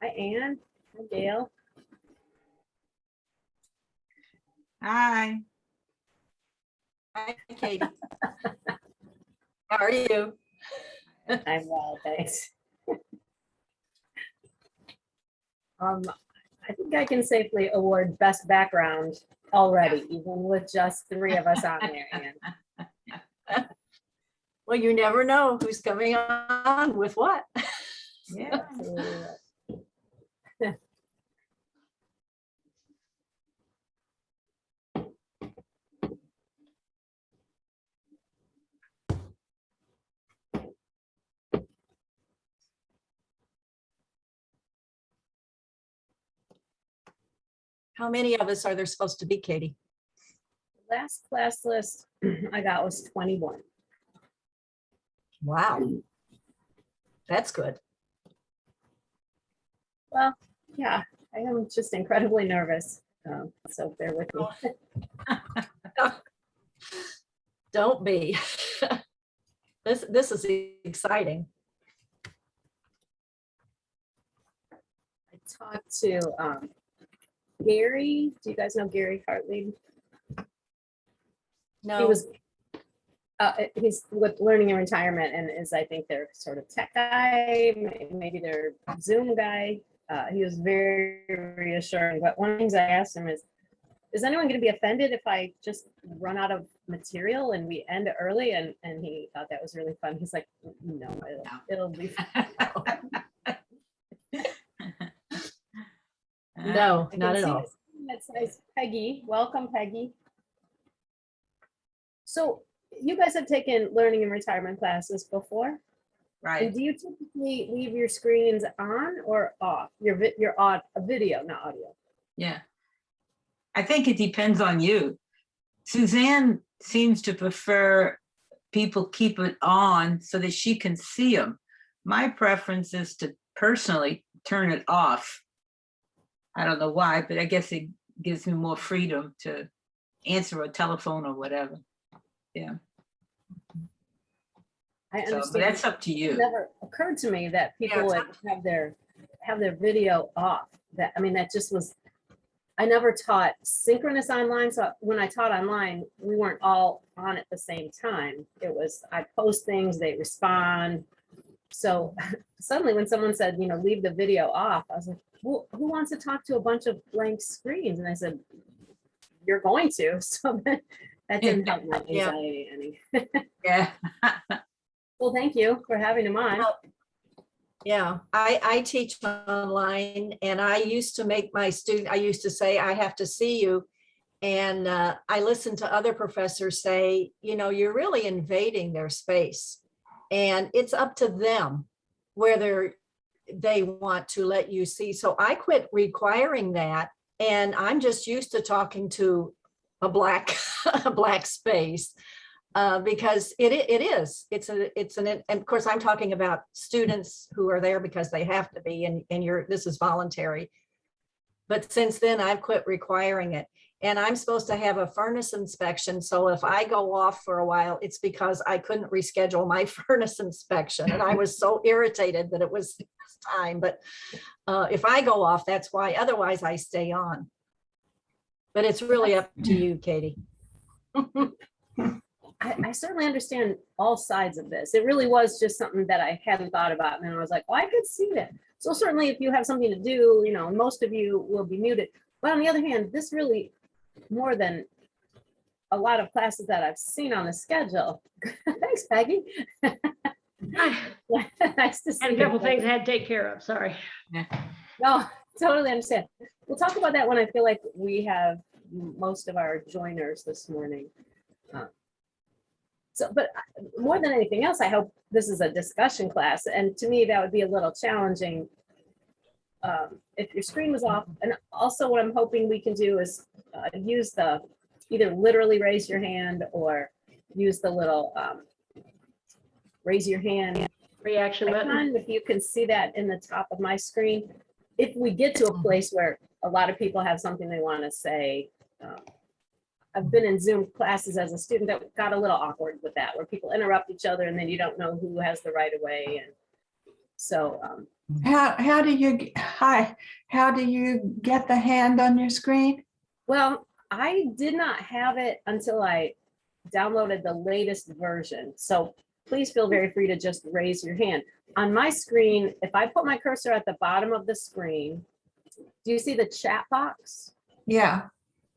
Hi, Anne. Hi, Gail. Hi. Hi, Katie. How are you? I'm well, thanks. I think I can safely award best background already, even with just 3 of us on there, Anne. Well, you never know who's coming on with what. Yeah. Absolutely. How many of us are there supposed to be, Katie? Last class list I got was 21. Wow. That's good. Well, yeah, I am just incredibly nervous. So bear with me. Don't be. This is exciting. I talked to Gary. Do you guys know Gary Hartley? No. He was he's with Learning and Retirement and is, I think, their sort of tech guy, maybe their Zoom guy. He was very reassuring, but one of the things I asked him is anyone going to be offended if I just run out of material and we end early? And he thought that was really fun. He's like, no, it'll be fun. No, I not can at see all. this thing that says Peggy. Welcome, Peggy. So you guys have taken Learning and Retirement classes before? And Right. do you typically leave your screens on or off? Your video, not audio. Yeah. I think it depends on you. Suzanne seems to prefer people keep it on so that she can see them. My preference is to personally turn it off. I don't know why, but I guess it gives me more freedom to answer a telephone or whatever. Yeah. I So, understand. but that's up to It you. never occurred to me that people would have their video off. That, I mean, that just was, I never taught synchronous online. So when I taught online, we weren't all on at the same time. It was, I post things, they respond. So suddenly when someone said, leave the video off, I was like, well, who wants to talk to a bunch of blank screens? And I said, you're going to. So that didn't help my anxiety any. Yeah. Well, thank you for having them on. Yeah, I teach online and I used to make my student, I used to say, I have to see you. And I listened to other professors say, you're really invading their space. And it's up to them whether they want to let you see. So I quit requiring that. And I'm just used to talking to a black space. Because it's and of course I'm talking about students who are there because they have to be, and this is voluntary. But since then I've quit requiring it, and I'm supposed to have a furnace inspection. So if I go off for a while, it's because I couldn't reschedule my furnace inspection, and I was so irritated that it was this time. But if I go off, that's why. Otherwise, I stay on. But it's really up to you, Katie. I certainly understand all sides of this. It really was just something that I hadn't thought about. And then I was like, well, I could see that. So certainly if you have something to do, most of you will be muted. But on the other hand, this really, more than a lot of classes that I've seen on the schedule. Thanks, Peggy. Nice to see And a you. couple things I had to take care of, sorry. No, totally understand. We'll talk about that when I feel like we have most of our joiners this morning. But more than anything else, I hope this is a discussion class. And to me, that would be a little challenging if your screen was off. And also what I'm hoping we can do is use either literally raise your hand or use the little raise your hand Reaction button. icon. If you can see that in the top of my screen. If we get to a place where a lot of people have something they want to say, I've been in Zoom classes as a student that got a little awkward with that, where people interrupt each other and then you don't know who has the right of way. And so How do you, hi, how do you get the hand on your screen? Well, I did not have it until I downloaded the latest version. So please feel very free to just raise your hand. On my screen, if I put my cursor at the bottom of the screen, do you see the chat box? Yeah,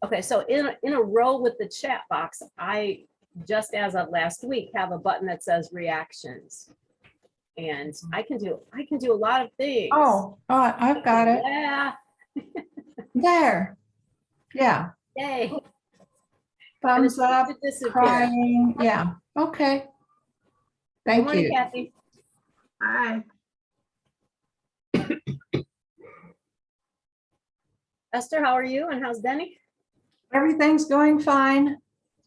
Okay, so in a row with the chat box, I, just as of last week, have a button that says reactions. And I can do a lot of things. oh, I've got it. Yeah, There. Yeah, yay. And thumbs it's up, to disappear. crying, yeah, okay. Good Thank morning, you. Kathy. Hi. Esther, how are you? And how's Denny? Everything's going fine.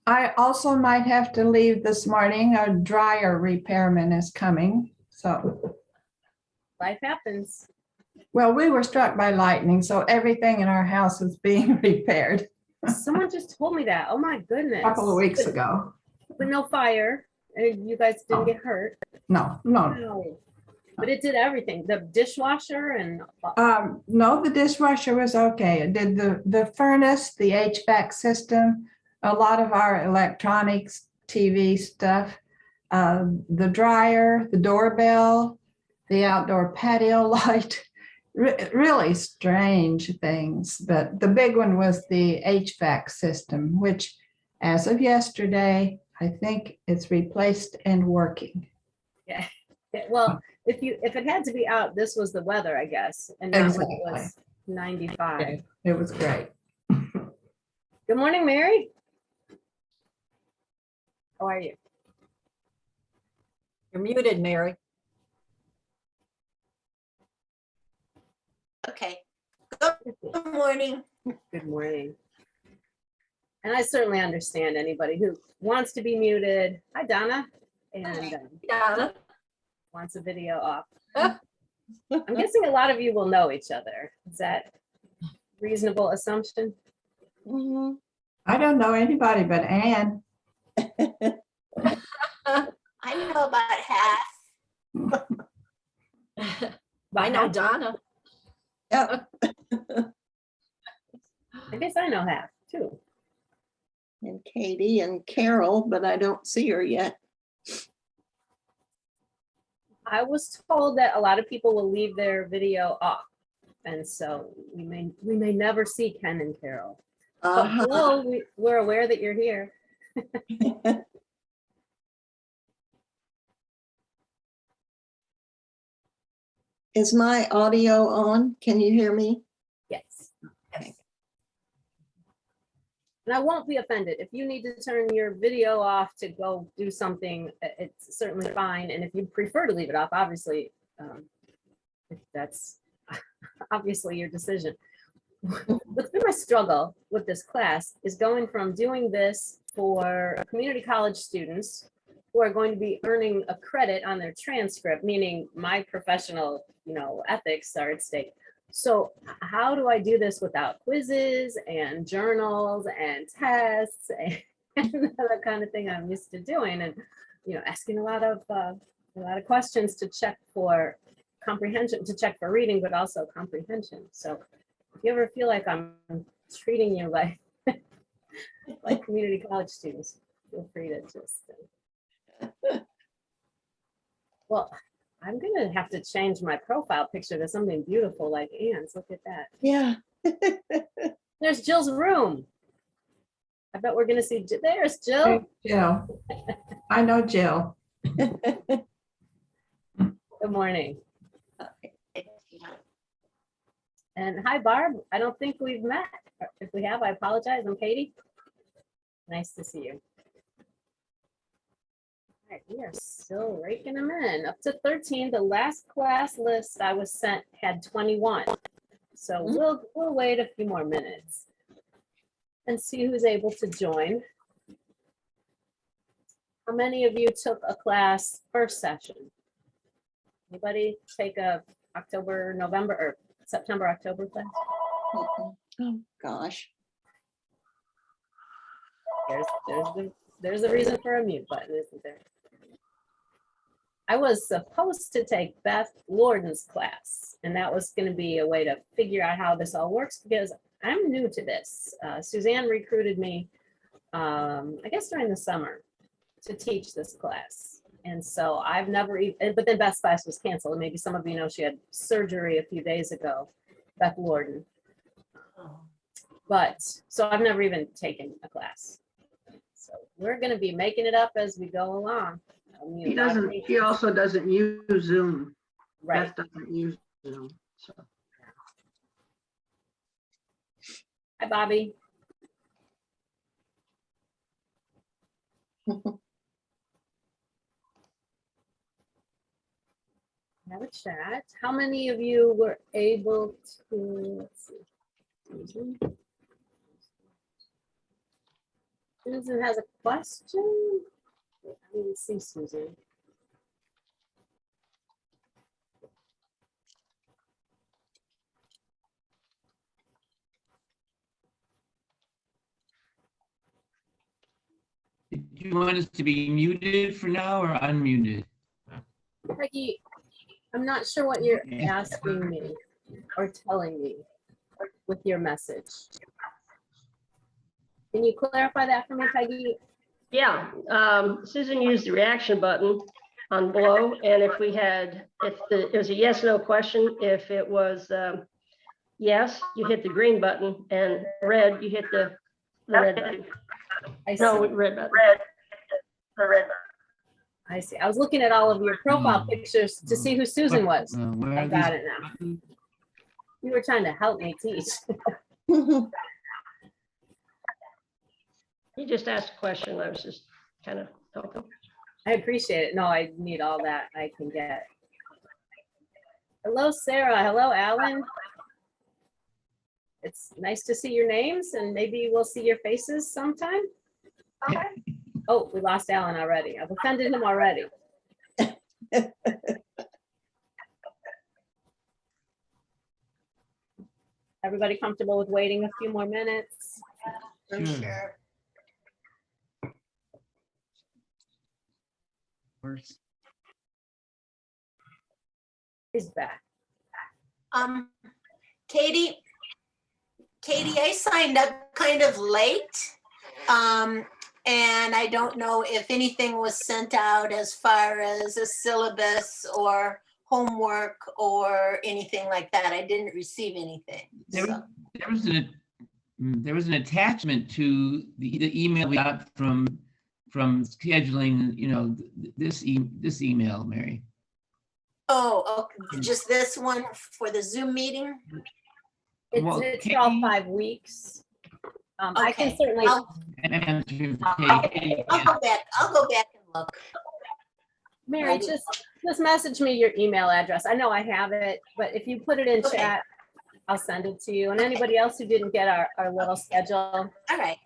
I also might have to leave this morning. A dryer repairman is coming, so. Life happens. Well, we were struck by lightning, so everything in our house is being repaired Someone just told me that. Oh my goodness. a couple of weeks ago. But no fire. And you guys didn't get hurt. No. No. But it did everything. The dishwasher and No, the dishwasher was okay. It did the furnace, the HVAC system, a lot of our electronics, TV stuff, the dryer, the doorbell, the outdoor patio light, really strange things. But the big one was the HVAC system, which as of yesterday, I think it's replaced and working. well, if it had to be out, this was the weather, I guess. And not when it was 95. It was great. Good morning, Mary. How are you? You're muted, Mary. Okay. Good morning. Good morning. And I certainly understand anybody who wants to be muted. Hi, Donna. And Donna. wants a video off. I'm guessing a lot of you will know each other. Is that a reasonable assumption? Mhm. I don't know anybody but Ann. I know about half. I know Donna. Yep. I guess I know half too. And Katie and Carol, but I don't see her yet. I was told that a lot of people will leave their video off. And so we may never see Ken and Carol. But Uh-huh. hello, we're aware that you're here. Is my audio on? Can you hear me? Yes. Okay. And I won't be offended. If you need to turn your video off to go do something, it's certainly fine. And if you prefer to leave it off, obviously, that's obviously your decision. What's been my struggle with this class is going from doing this for community college students who are going to be earning a credit on their transcript, meaning my professional, ethics are at stake. So how do I do this without quizzes and journals and tests and that kind of thing I'm used to doing, and asking a lot of questions to check for comprehension, to check for reading, but also comprehension. So if you ever feel like I'm treating you like like community college students, feel free to just. Well, I'm gonna have to change my profile picture to something beautiful like Ann's. Look at that. Yeah. There's Jill's room. I bet we're gonna see. There's Jill. Hey, Jill. I know Jill. Good morning. And hi, Barb. I don't think we've met. If we have, I apologize. I'm Katie. Nice to see you. All right, we are still raking them in. Up to 13. The last class list I was sent had 21. So we'll wait a few more minutes and see who's able to join. How many of you took a class first session? Anybody take a October, November, or September, October class? Oh, gosh. There's a reason for a mute button, isn't there? I was supposed to take Beth Lorden's class, and that was going to be a way to figure out how this all works because I'm new to this. Suzanne recruited me, I guess during the summer, to teach this class. And so I've never even, but then Beth's class was canceled. And maybe some of you know she had surgery a few days ago, Beth Lorden. But, so I've never even taken a class. So we're going to be making it up as we go along. She also doesn't use Zoom. Right. Beth doesn't use Zoom, so. Hi, Bobby. Have a chat. How many of you were able to, let's see. Susan has a question. I didn't see Susan. Do you want us to be muted for now or unmuted? Peggy, I'm not sure what you're asking me or telling me with your message. Can you clarify that for me, Peggy? Yeah, Susan used the reaction button on below, and if it was a yes, no question, if it was yes, you hit the green button, and red, you hit the red button. I No, see. red button. I see. I was looking at all of your profile pictures to see who Susan was. Where I are got these it now. buttons? You were trying to help me teach. You just asked a question. I was just kind of helping. I appreciate it. No, I need all that I can get. Hello, Sarah. Hello, Alan. It's nice to see your names and maybe we'll see your faces sometime. Okay. Oh, we lost Alan already. I've offended him already. Everybody comfortable with waiting a few more minutes? Sure. Where's- He's back. Katie, I signed up kind of late. And I don't know if anything was sent out as far as a syllabus or homework or anything like that. I didn't receive anything. There so. there was an attachment to the email we got from scheduling, you know, this email, Mary. Oh, okay. Just this one for the Zoom meeting? Well, It's for all 5 weeks. I can Okay. certainly, I'll go back. I'll go back and look. Mary, just message me your email address. I know I have it, but if you put it in Okay. chat, I'll send it to you. And anybody else who didn't get our little schedule. All right.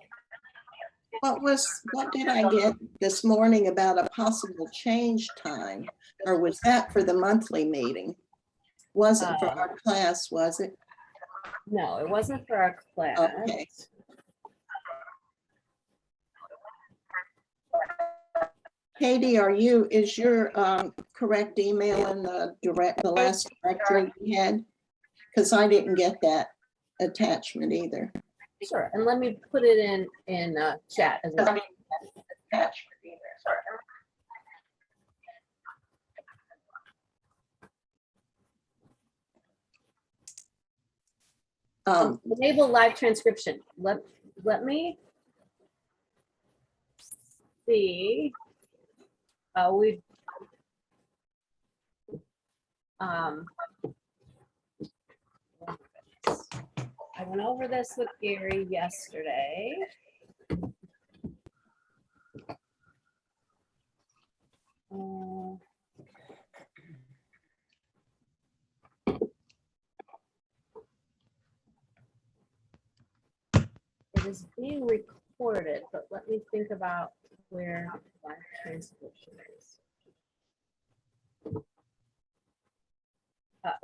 What did I get this morning about a possible change time? Or was that for the monthly meeting? Wasn't for our class, was it? No, it wasn't for our class. Okay. Katie, is your correct email in the last directory we had? Because I didn't get that attachment either. Sure, and let me put it in chat as well. Enable live transcription. Let me see. We I went over this with Gary yesterday. It is being recorded, but let me think about where live transcription is.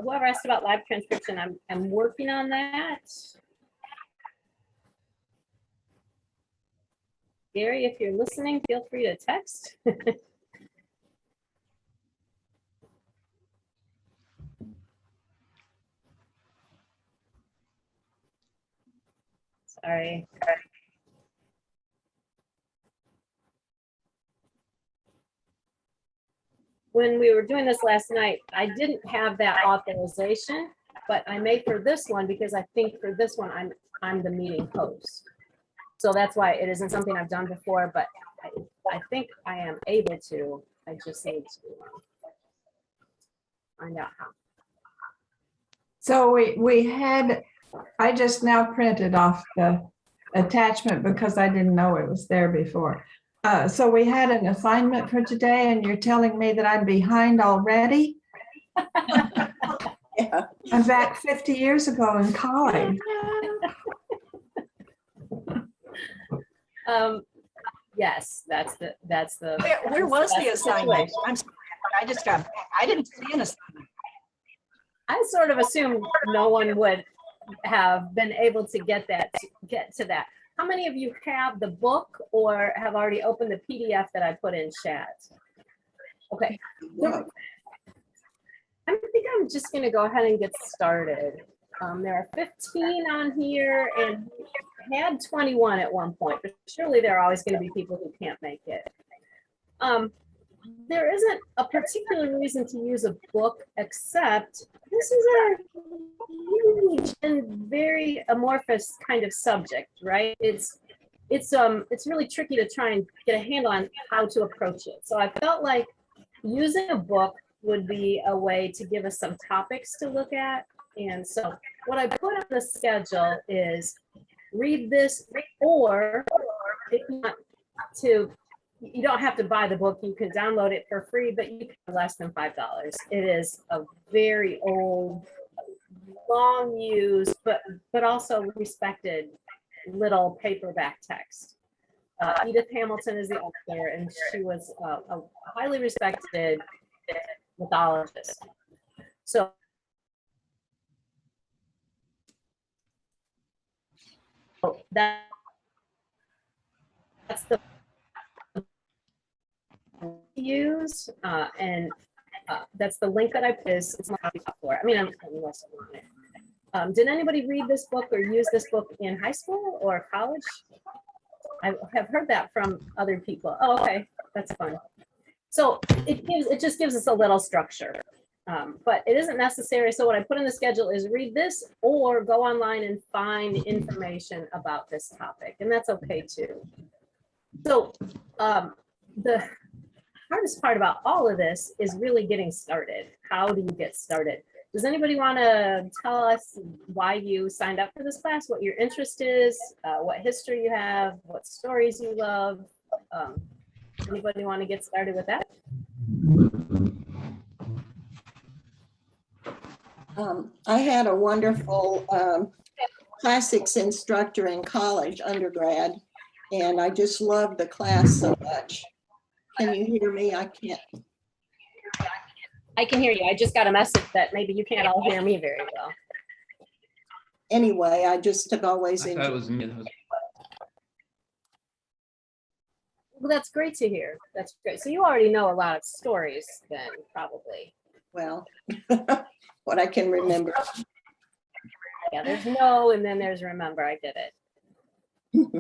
Whoever asked about live transcription, I'm working on that. Gary, if you're listening, feel free to text. Sorry. When we were doing this last night, I didn't have that authorization, but I may for this one because I think for this one, I'm the meeting host. So that's why it isn't something I've done before, but I think I am able to. I just need to find out how. So we had, I just now printed off the attachment because I didn't know it was there before. So we had an assignment for today and you're telling me that I'm behind already? Yeah. I'm back 50 years ago in college. Yes, that's the. Where was that's the assignment? situation. I'm sorry, I didn't see an assignment. I sort of assumed no one would have been able to get to that. How many of you have the book or have already opened the PDF that I put in chat? Okay. Yeah. I think I'm just gonna go ahead and get started. There are 15 on here and we had 21 at one point, but surely there are always gonna be people who can't make it. There isn't a particular reason to use a book, except this is a huge and very amorphous kind of subject, right? It's really tricky to try and get a handle on how to approach it. So I felt like using a book would be a way to give us some topics to look at. And so what I put on the schedule is read this, or if you want to, you don't have to buy the book, you can download it for free, but you can less than $5. It is a very old, long used, but also respected little paperback text. Edith Hamilton is the author, and she was a highly respected mythologist. So that's the use, and that's the link that I put. It's my copy for. I mean, I'm less on it. Did anybody read this book or use this book in high school or college? I have heard that from other people. Oh, okay, that's fun. So it just gives us a little structure, but it isn't necessary. So what I put in the schedule is read this or go online and find information about this topic, and that's okay too. So the hardest part about all of this is really getting started. How do you get started? Does anybody want to tell us why you signed up for this class, what your interest is, what history you have, what stories you love? Anybody want to get started with that? I had a wonderful classics instructor in college, undergrad, and I just loved the class so much. Can you hear me? I can't. I can hear you. I just got a message that maybe you can't all hear me very well. Anyway, I just have always I thought it enjoyed. was me. Well, that's great to hear. That's great. So you already know a lot of stories then, probably. Well, what I can remember. Yeah, there's no, and then there's remember, I get it.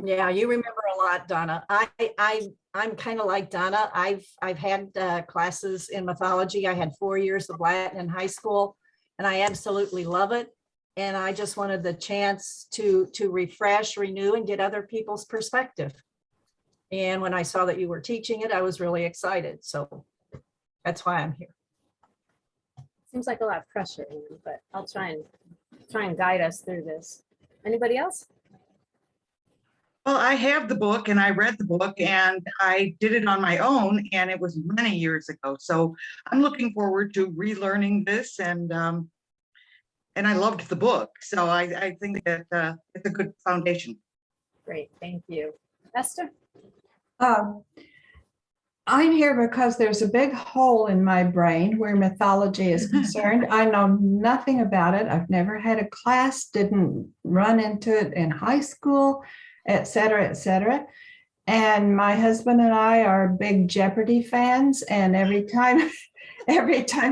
Yeah, you remember a lot, Donna. I'm kind of like Donna. I've had classes in mythology. I had 4 years of Latin in high school, and I absolutely love it. And I just wanted the chance to refresh, renew, and get other people's perspective. And when I saw that you were teaching it, I was really excited. So that's why I'm here. Seems like a lot of pressure, but I'll try and guide us through this. Anybody else? Well, I have the book and I read the book and I did it on my own and it was many years ago. So I'm looking forward to relearning this and I loved the book. So I think that it's a good foundation. Great, thank you. Esther? I'm here because there's a big hole in my brain where mythology is concerned. I know nothing about it. I've never had a class, didn't run into it in high school, et cetera, et cetera. And my husband and I are big Jeopardy fans. And every time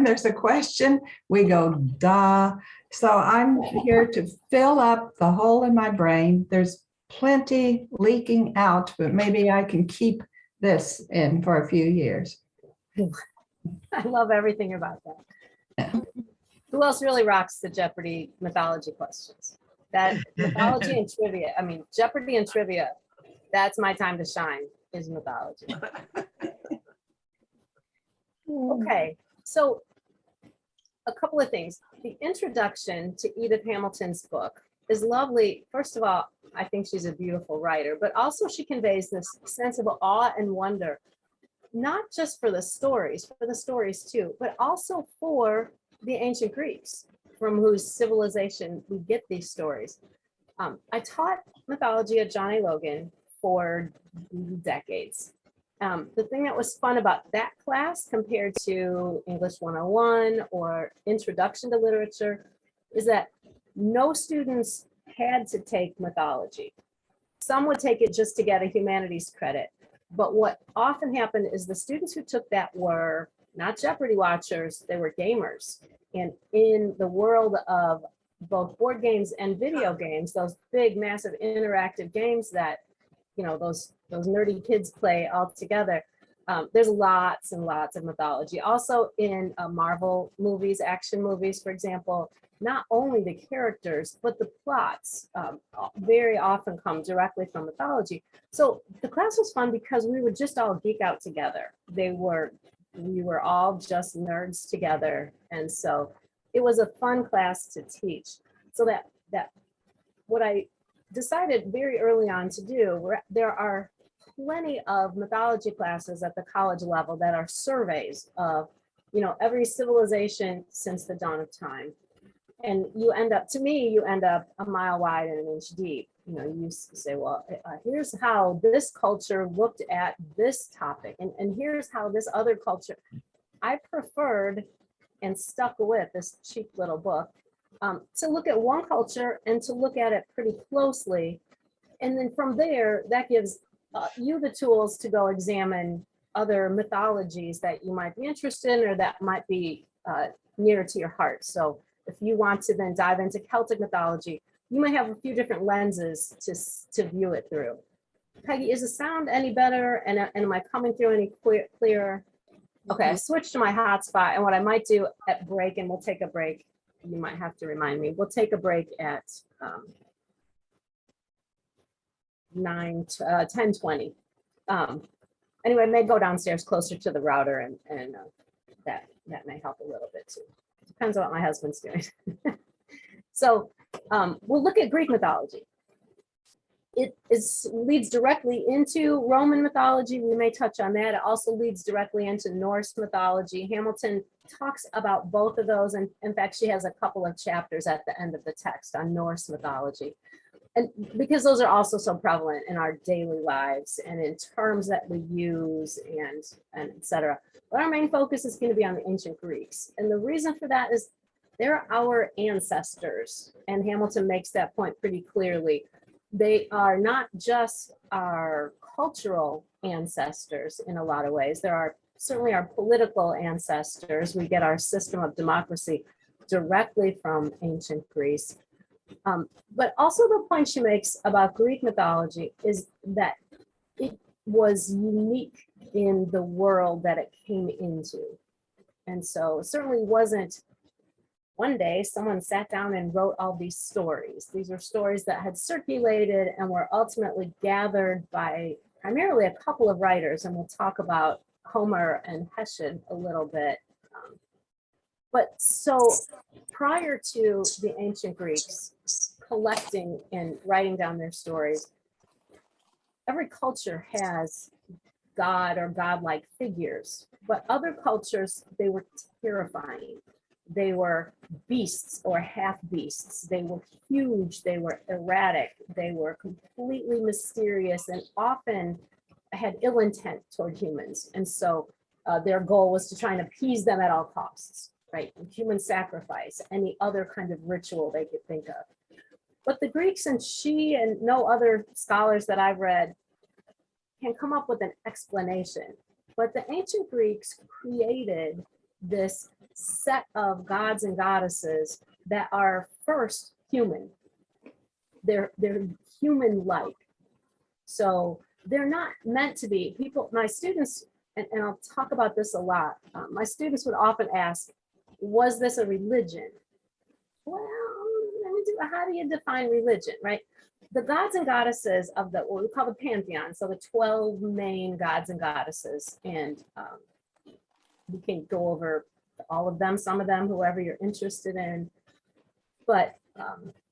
there's a question, we go, duh. So I'm here to fill up the hole in my brain. There's plenty leaking out, but maybe I can keep this in for a few years. I love everything about that. Who else really rocks the Jeopardy mythology questions? That mythology and trivia. I mean, Jeopardy and trivia, that's my time to shine, is mythology. Okay, so a couple of things. The introduction to Edith Hamilton's book is lovely. First of all, I think she's a beautiful writer, but also she conveys this sense of awe and wonder, not just for the stories too, but also for the ancient Greeks, from whose civilization we get these stories. I taught mythology at John A. Logan for decades. The thing that was fun about that class compared to English 101 or Introduction to Literature is that no students had to take mythology. Some would take it just to get a humanities credit. But what often happened is the students who took that were not Jeopardy watchers, they were gamers. And in the world of both board games and video games, those big, massive interactive games that, you know, those nerdy kids play all together, there's lots and lots of mythology. Also in Marvel movies, action movies, for example, not only the characters, but the plots very often come directly from mythology. So the class was fun because we would just all geek out together. We were all just nerds together. And so it was a fun class to teach. So that what I decided very early on to do, there are plenty of mythology classes at the college level that are surveys of, you know, every civilization since the dawn of time. And you end up a mile wide and an inch deep. You know, you say, well, here's how this culture looked at this topic, and here's how this other culture. I preferred and stuck with this cheap little book to look at one culture and to look at it pretty closely. And then from there, that gives you the tools to go examine other mythologies that you might be interested in or that might be near to your heart. So if you want to then dive into Celtic mythology, you might have a few different lenses to view it through. Peggy, is the sound any better? And am I coming through any clearer? Okay, I switched to my hotspot, and what I might do at break, and we'll take a break. You might have to remind me. We'll take a break at 10:20. Anyway, I may go downstairs closer to the router, and that may help a little bit too. Depends on what my husband's doing. So we'll look at Greek mythology. It leads directly into Roman mythology. We may touch on that. It also leads directly into Norse mythology. Hamilton talks about both of those. And in fact, she has a couple of chapters at the end of the text on Norse mythology. And because those are also so prevalent in our daily lives and in terms that we use and et cetera. But our main focus is going to be on the ancient Greeks. And the reason for that is they're our ancestors. And Hamilton makes that point pretty clearly. They are not just our cultural ancestors in a lot of ways. There are certainly our political ancestors. We get our system of democracy directly from ancient Greece. But also the point she makes about Greek mythology is that it was unique in the world that it came into. And so it certainly wasn't one day someone sat down and wrote all these stories. These are stories that had circulated and were ultimately gathered by primarily a couple of writers, and we'll talk about Homer and Hesiod a little bit. But so prior to the ancient Greeks collecting and writing down their stories, every culture has God or godlike figures, but other cultures, they were terrifying. They were beasts or half beasts. They were huge. They were erratic. They were completely mysterious and often had ill intent toward humans. And so their goal was to try and appease them at all costs, right? Human sacrifice, any other kind of ritual they could think of. But the Greeks, and she and no other scholars that I've read can come up with an explanation. But the ancient Greeks created this set of gods and goddesses that are first human. they're human-like. So they're not meant to be people. My students, and I'll talk about this a lot. My students would often ask, "Was this a religion?" Well, how do you define religion, right? The gods and goddesses of what we call the pantheon, so the 12 main gods and goddesses, and we can go over all of them, some of them, whoever you're interested in. But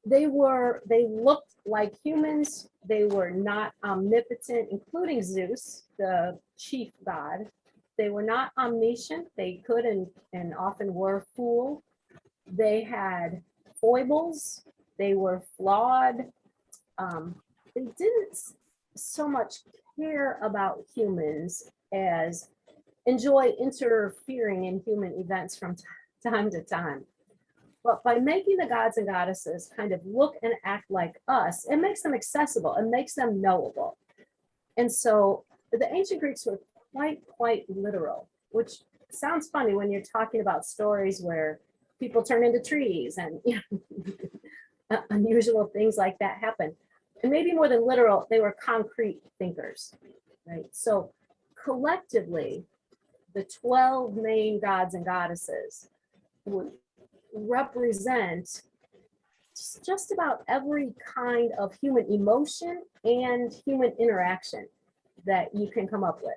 they looked like humans. They were not omnipotent, including Zeus, the chief god. They were not omniscient. They could and often were fooled. They had foibles. They were flawed. They didn't so much care about humans as enjoy interfering in human events from time to time. But by making the gods and goddesses kind of look and act like us, it makes them accessible, it makes them knowable. And so the ancient Greeks were quite literal, which sounds funny when you're talking about stories where people turn into trees and unusual things like that happen. And maybe more than literal, they were concrete thinkers, right? So collectively, the 12 main gods and goddesses would represent just about every kind of human emotion and human interaction that you can come up with.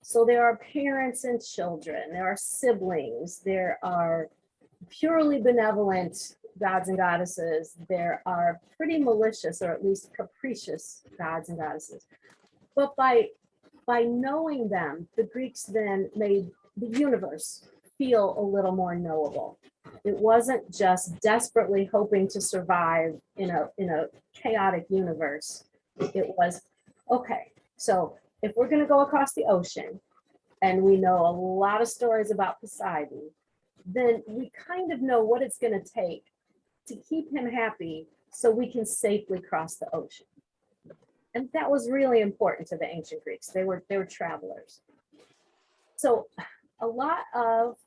So there are parents and children, there are siblings, there are purely benevolent gods and goddesses, there are pretty malicious or at least capricious gods and goddesses. But by knowing them, the Greeks then made the universe feel a little more knowable. It wasn't just desperately hoping to survive in a chaotic universe. It was, okay, so if we're going to go across the ocean and we know a lot of stories about Poseidon, then we kind of know what it's going to take to keep him happy so we can safely cross the ocean. And that was really important to the ancient Greeks. They were travelers. So a lot of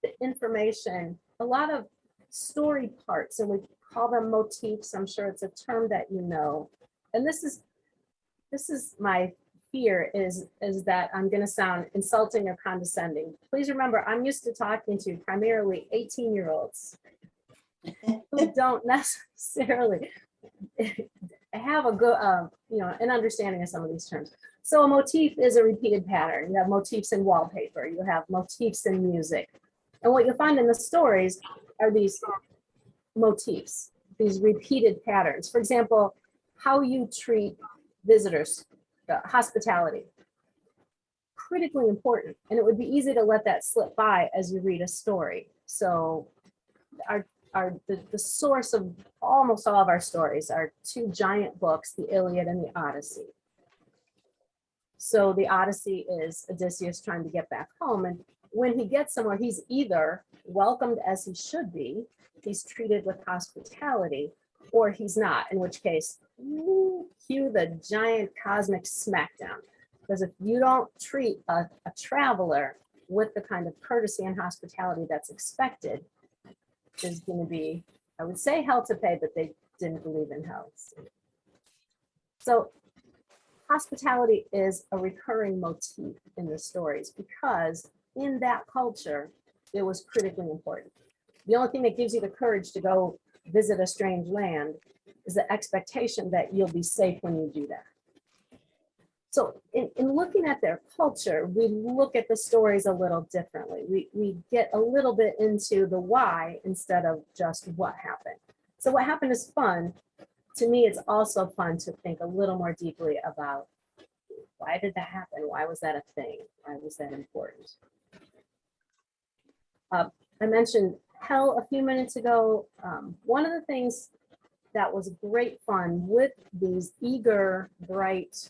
the information, a lot of story parts, and we call them motifs. I'm sure it's a term that you know. And this is my fear is that I'm going to sound insulting or condescending. Please remember, I'm used to talking to primarily 18-year-olds who don't necessarily have a good, an understanding of some of these terms. So a motif is a repeated pattern. You have motifs in wallpaper. You have motifs in music. And what you'll find in the stories are these motifs, these repeated patterns. For example, how you treat visitors, hospitality, critically important. And it would be easy to let that slip by as you read a story. So the source of almost all of our stories are two giant books, the Iliad and the Odyssey. So the Odyssey is Odysseus trying to get back home. And when he gets somewhere, he's either welcomed as he should be, he's treated with hospitality, or he's not, in which case, cue the giant cosmic smackdown. Because if you don't treat a traveler with the kind of courtesy and hospitality that's expected, there's going to be, I would say, hell to pay, but they didn't believe in hell. So hospitality is a recurring motif in the stories because in that culture, it was critically important. The only thing that gives you the courage to go visit a strange land is the expectation that you'll be safe when you do that. So in looking at their culture, we look at the stories a little differently. We get a little bit into the why instead of just what happened. So what happened is fun. To me, it's also fun to think a little more deeply about why did that happen? Why was that a thing? Why was that important? I mentioned hell a few minutes ago. One of the things that was great fun with these eager, bright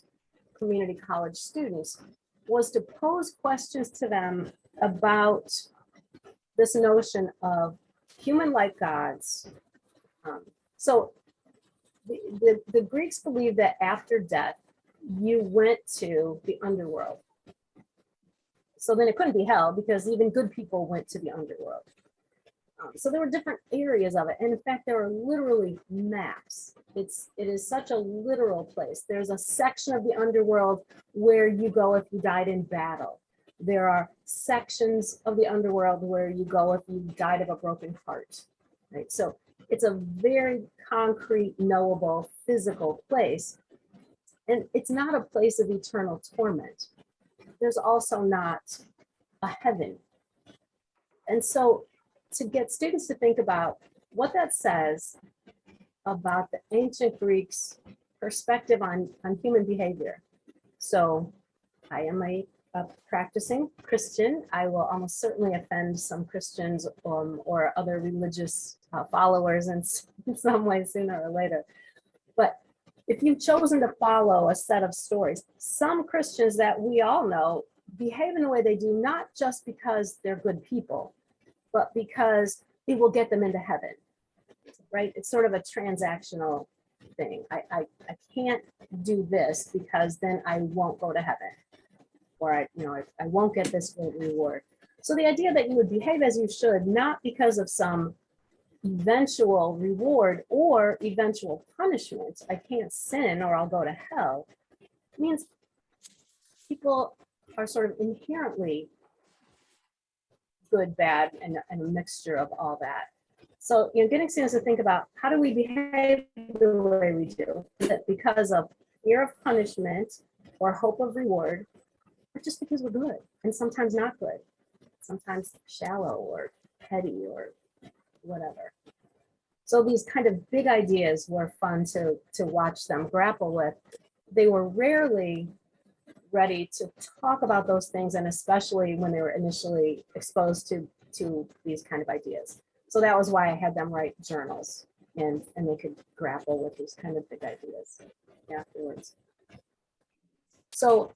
community college students was to pose questions to them about this notion of human-like gods. So the Greeks believed that after death, you went to the underworld. So then it couldn't be hell because even good people went to the underworld. So there were different areas of it. And in fact, there are literally maps. It is such a literal place. There's a section of the underworld where you go if you died in battle. There are sections of the underworld where you go if you died of a broken heart, right? So it's a very concrete, knowable, physical place. And it's not a place of eternal torment. There's also not a heaven. And so to get students to think about what that says about the ancient Greeks' perspective on human behavior. So I am a practicing Christian. I will almost certainly offend some Christians or other religious followers in some way sooner or later. But if you've chosen to follow a set of stories, some Christians that we all know behave in the way they do, not just because they're good people, but because it will get them into heaven, right? It's sort of a transactional thing. I can't do this because then I won't go to heaven, or I won't get this great reward. So the idea that you would behave as you should, not because of some eventual reward or eventual punishment, I can't sin or I'll go to hell, means people are sort of inherently good, bad, and a mixture of all that. So, getting students to think about how do we behave the way we do, that because of fear of punishment or hope of reward, or just because we're good, and sometimes not good, sometimes shallow or petty or whatever. So these kind of big ideas were fun to watch them grapple with. They were rarely ready to talk about those things, and especially when they were initially exposed to these kind of ideas. So that was why I had them write journals, and they could grapple with these kind of big ideas afterwards. So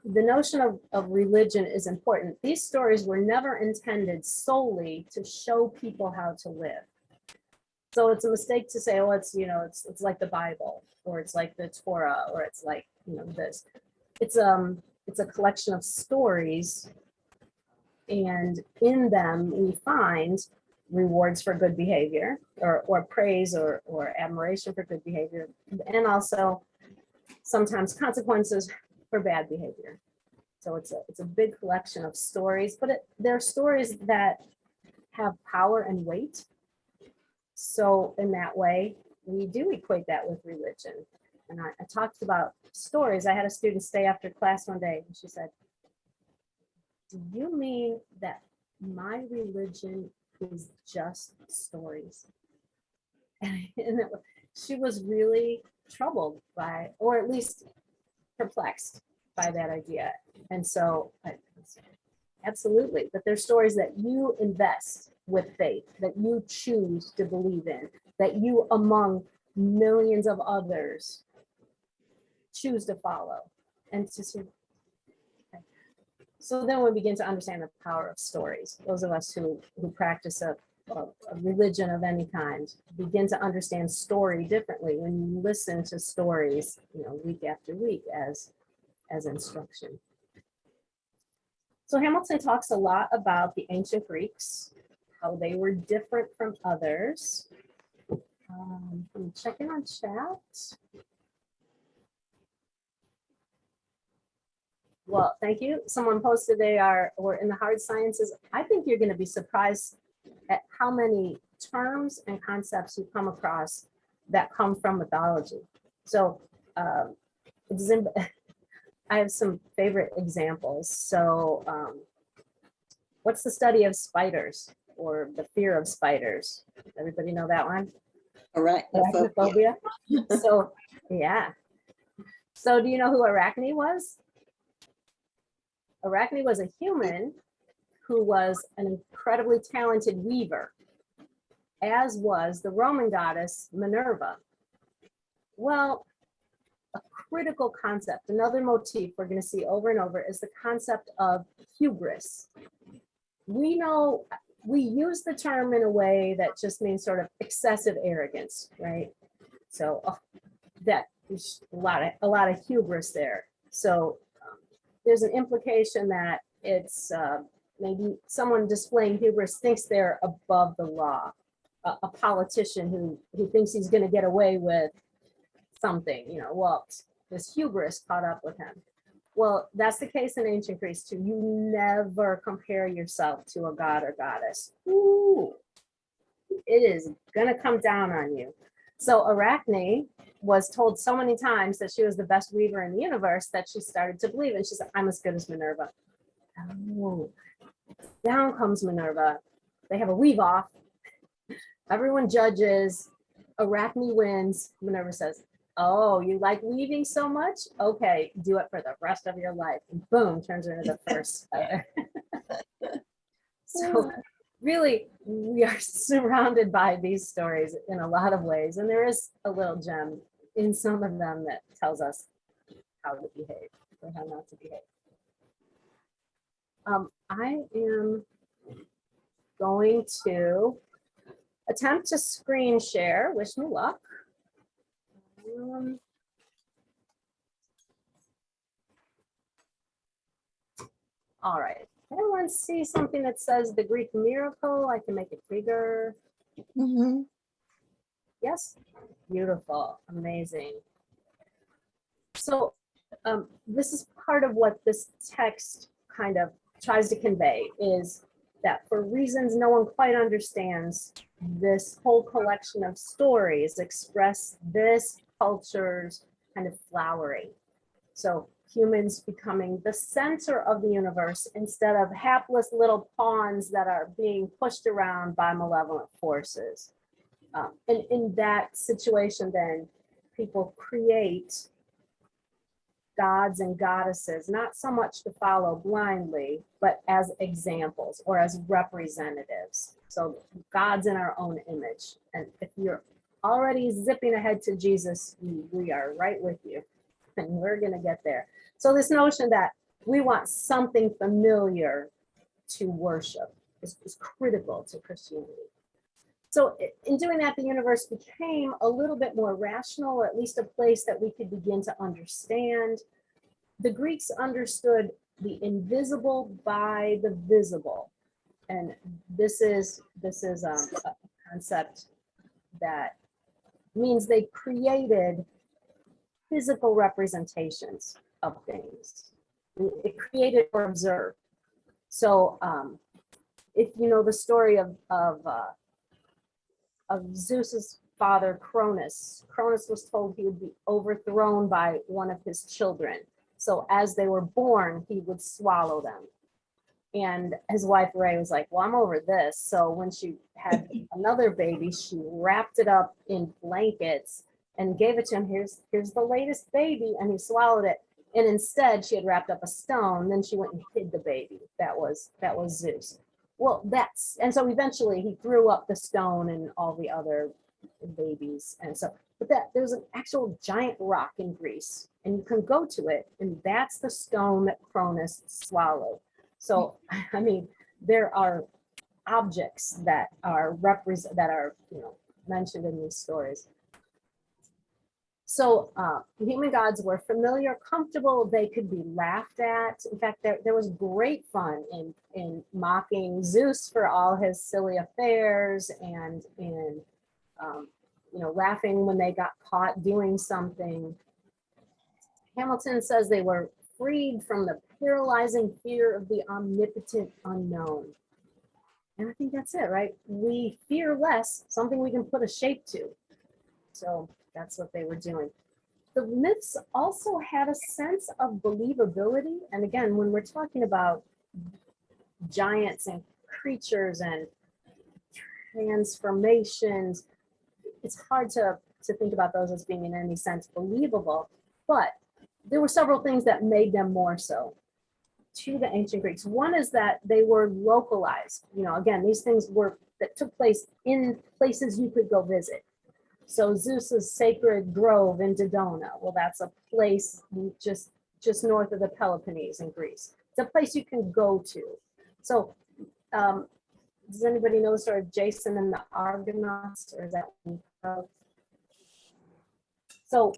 the notion of religion is important. These stories were never intended solely to show people how to live. So it's a mistake to say, oh, it's like the Bible, or it's like the Torah, or it's like this. It's a collection of stories, and in them we find rewards for good behavior, or praise or admiration for good behavior, and also sometimes consequences for bad behavior. So it's a big collection of stories, but they're stories that have power and weight. So in that way, we do equate that with religion. And I talked about stories. I had a student stay after class one day, and she said, "Do you mean that my religion is just stories?" And she was really troubled by, or at least perplexed by that idea. And so absolutely, but they're stories that you invest with faith, that you choose to believe in, that you among millions of others choose to follow. And to sort of, okay. So then we begin to understand the power of stories. Those of us who practice a religion of any kind begin to understand story differently when you listen to stories, week after week as instruction. So Hamilton talks a lot about the ancient Greeks, how they were different from others. I'm checking on chat. Well, thank you. Someone posted we're in the hard sciences. I think you're going to be surprised at how many terms and concepts you come across that come from mythology. So I have some favorite examples. So what's the study of spiders, or the fear of spiders? Everybody know that one? Arachnophobia. So yeah. So do you know who Arachne was? Arachne was a human who was an incredibly talented weaver, as was the Roman goddess Minerva. Well, a critical concept, another motif we're going to see over and over, is the concept of hubris. We know we use the term in a way that just means sort of excessive arrogance, right? So that there's a lot of hubris there. So there's an implication that it's maybe someone displaying hubris thinks they're above the law. A politician who thinks he's going to get away with something, well, this hubris caught up with him. Well, that's the case in ancient Greece too. You never compare yourself to a god or goddess. Ooh, it is going to come down on you. So Arachne was told so many times that she was the best weaver in the universe that she started to believe, and she said, I'm as good as Minerva. Oh, down comes Minerva. They have a weave off. Everyone judges. Arachne wins. Minerva says, oh, you like weaving so much? Okay, do it for the rest of your life. And boom, turns her into the first spider. So really, we are surrounded by these stories in a lot of ways. And there is a little gem in some of them that tells us how to behave or how not to behave. I am going to attempt to screen share. Wish me luck. All right. Everyone see something that says the Greek miracle? I can make it bigger. Mhm. Yes. Beautiful. Amazing. So this is part of what this text kind of tries to convey, is that for reasons no one quite understands, this whole collection of stories express this culture's kind of flowering. So humans becoming the center of the universe instead of hapless little pawns that are being pushed around by malevolent forces. And in that situation, then people create gods and goddesses, not so much to follow blindly, but as examples or as representatives. So gods in our own image. And if you're already zipping ahead to Jesus, we are right with you, and we're going to get there. So this notion that we want something familiar to worship is critical to Christianity. So in doing that, the universe became a little bit more rational, or at least a place that we could begin to understand. The Greeks understood the invisible by the visible. And this is a concept that means they created physical representations of things. It created or observed. So if you know the story of Zeus's father, Cronus was told he would be overthrown by one of his children. So as they were born, he would swallow them. And his wife Ray was like, well, I'm over this. So when she had another baby, she wrapped it up in blankets and gave it to him. Here's the latest baby. And he swallowed it. And instead she had wrapped up a stone. Then she went and hid the baby. That was Zeus. Well, and so eventually he threw up the stone and all the other babies. And so, but there's an actual giant rock in Greece, and you can go to it, and that's the stone that Cronus swallowed. So, I mean, there are objects that are mentioned in these stories. So human gods were familiar, comfortable, they could be laughed at. In fact, there was great fun in mocking Zeus for all his silly affairs, and in laughing when they got caught doing something. Hamilton says they were freed from the paralyzing fear of the omnipotent unknown. And I think that's it, right? We fear less, something we can put a shape to. So that's what they were doing. The myths also had a sense of believability. And again, when we're talking about giants and creatures and transformations, it's hard to think about those as being in any sense believable. But there were several things that made them more so to the ancient Greeks. One is that they were localized. Again, these things that took place in places you could go visit. So Zeus's sacred grove in Dodona, well, that's a place just north of the Peloponnese in Greece. It's a place you can go to. So does anybody know the story of Jason and the Argonauts, or is that? So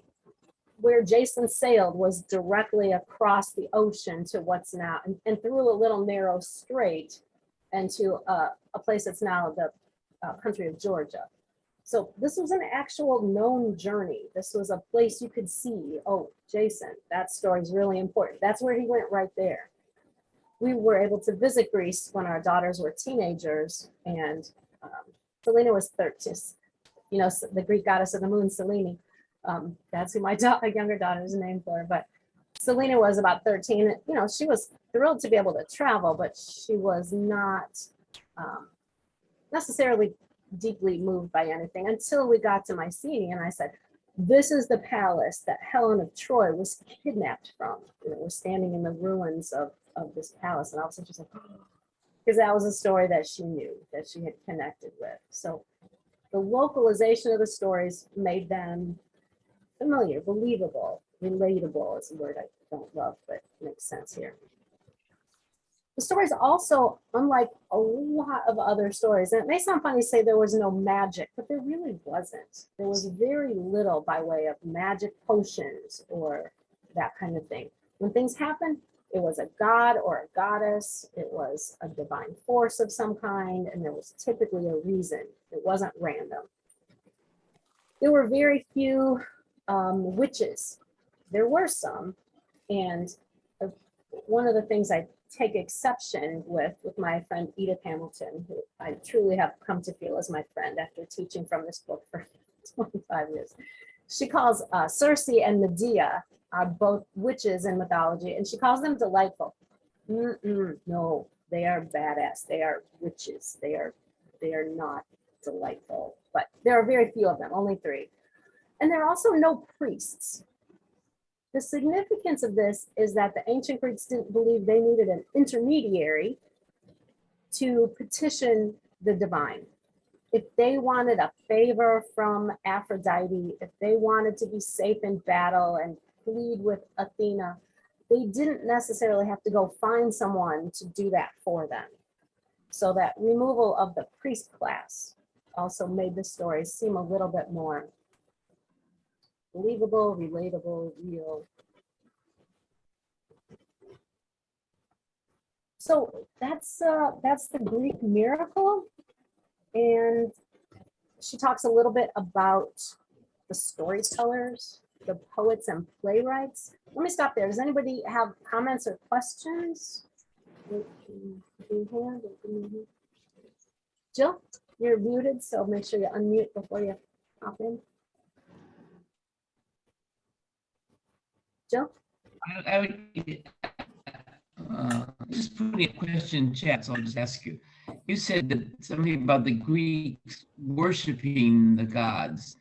where Jason sailed was directly across the ocean to what's now, and through a little narrow strait and to a place that's now the country of Georgia. So this was an actual known journey. This was a place you could see, oh, Jason, that story is really important. That's where he went right there. We were able to visit Greece when our daughters were teenagers, and Selena was 13. You know, the Greek goddess of the moon, Selene. That's who my younger daughter is named for. But Selena was about 13. And, you know, she was thrilled to be able to travel, but she was not necessarily deeply moved by anything until we got to Mycenae. And I said, this is the palace that Helen of Troy was kidnapped from. You know, we're standing in the ruins of this palace. And all of a sudden she's like, because that was a story that she knew, that she had connected with. So the localization of the stories made them familiar, believable, relatable is a word I don't love, but makes sense here. The stories also, unlike a lot of other stories, and it may sound funny to say there was no magic, but there really wasn't. There was very little by way of magic potions or that kind of thing. When things happened, it was a god or a goddess, it was a divine force of some kind, and there was typically a reason. It wasn't random. There were very few witches. There were some, and one of the things I take exception with my friend Edith Hamilton, who I truly have come to feel as my friend after teaching from this book for 25 years. She calls Circe and Medea are both witches in mythology, and she calls them delightful. No, they are badass. They are witches. They are not delightful, but there are very few of them, only 3. And there are also no priests. The significance of this is that the ancient Greeks didn't believe they needed an intermediary to petition the divine. If they wanted a favor from Aphrodite, if they wanted to be safe in battle and plead with Athena, they didn't necessarily have to go find someone to do that for them. So that removal of the priest class also made the story seem a little bit more believable, relatable, real. So that's the Greek miracle. And she talks a little bit about the storytellers, the poets and playwrights. Let me stop there. Does anybody have comments or questions? Jill, you're muted, so make sure you unmute before you hop in. Jill? I would just put a question in chat, so I'll just ask you. You said that something about the Greeks worshiping the gods.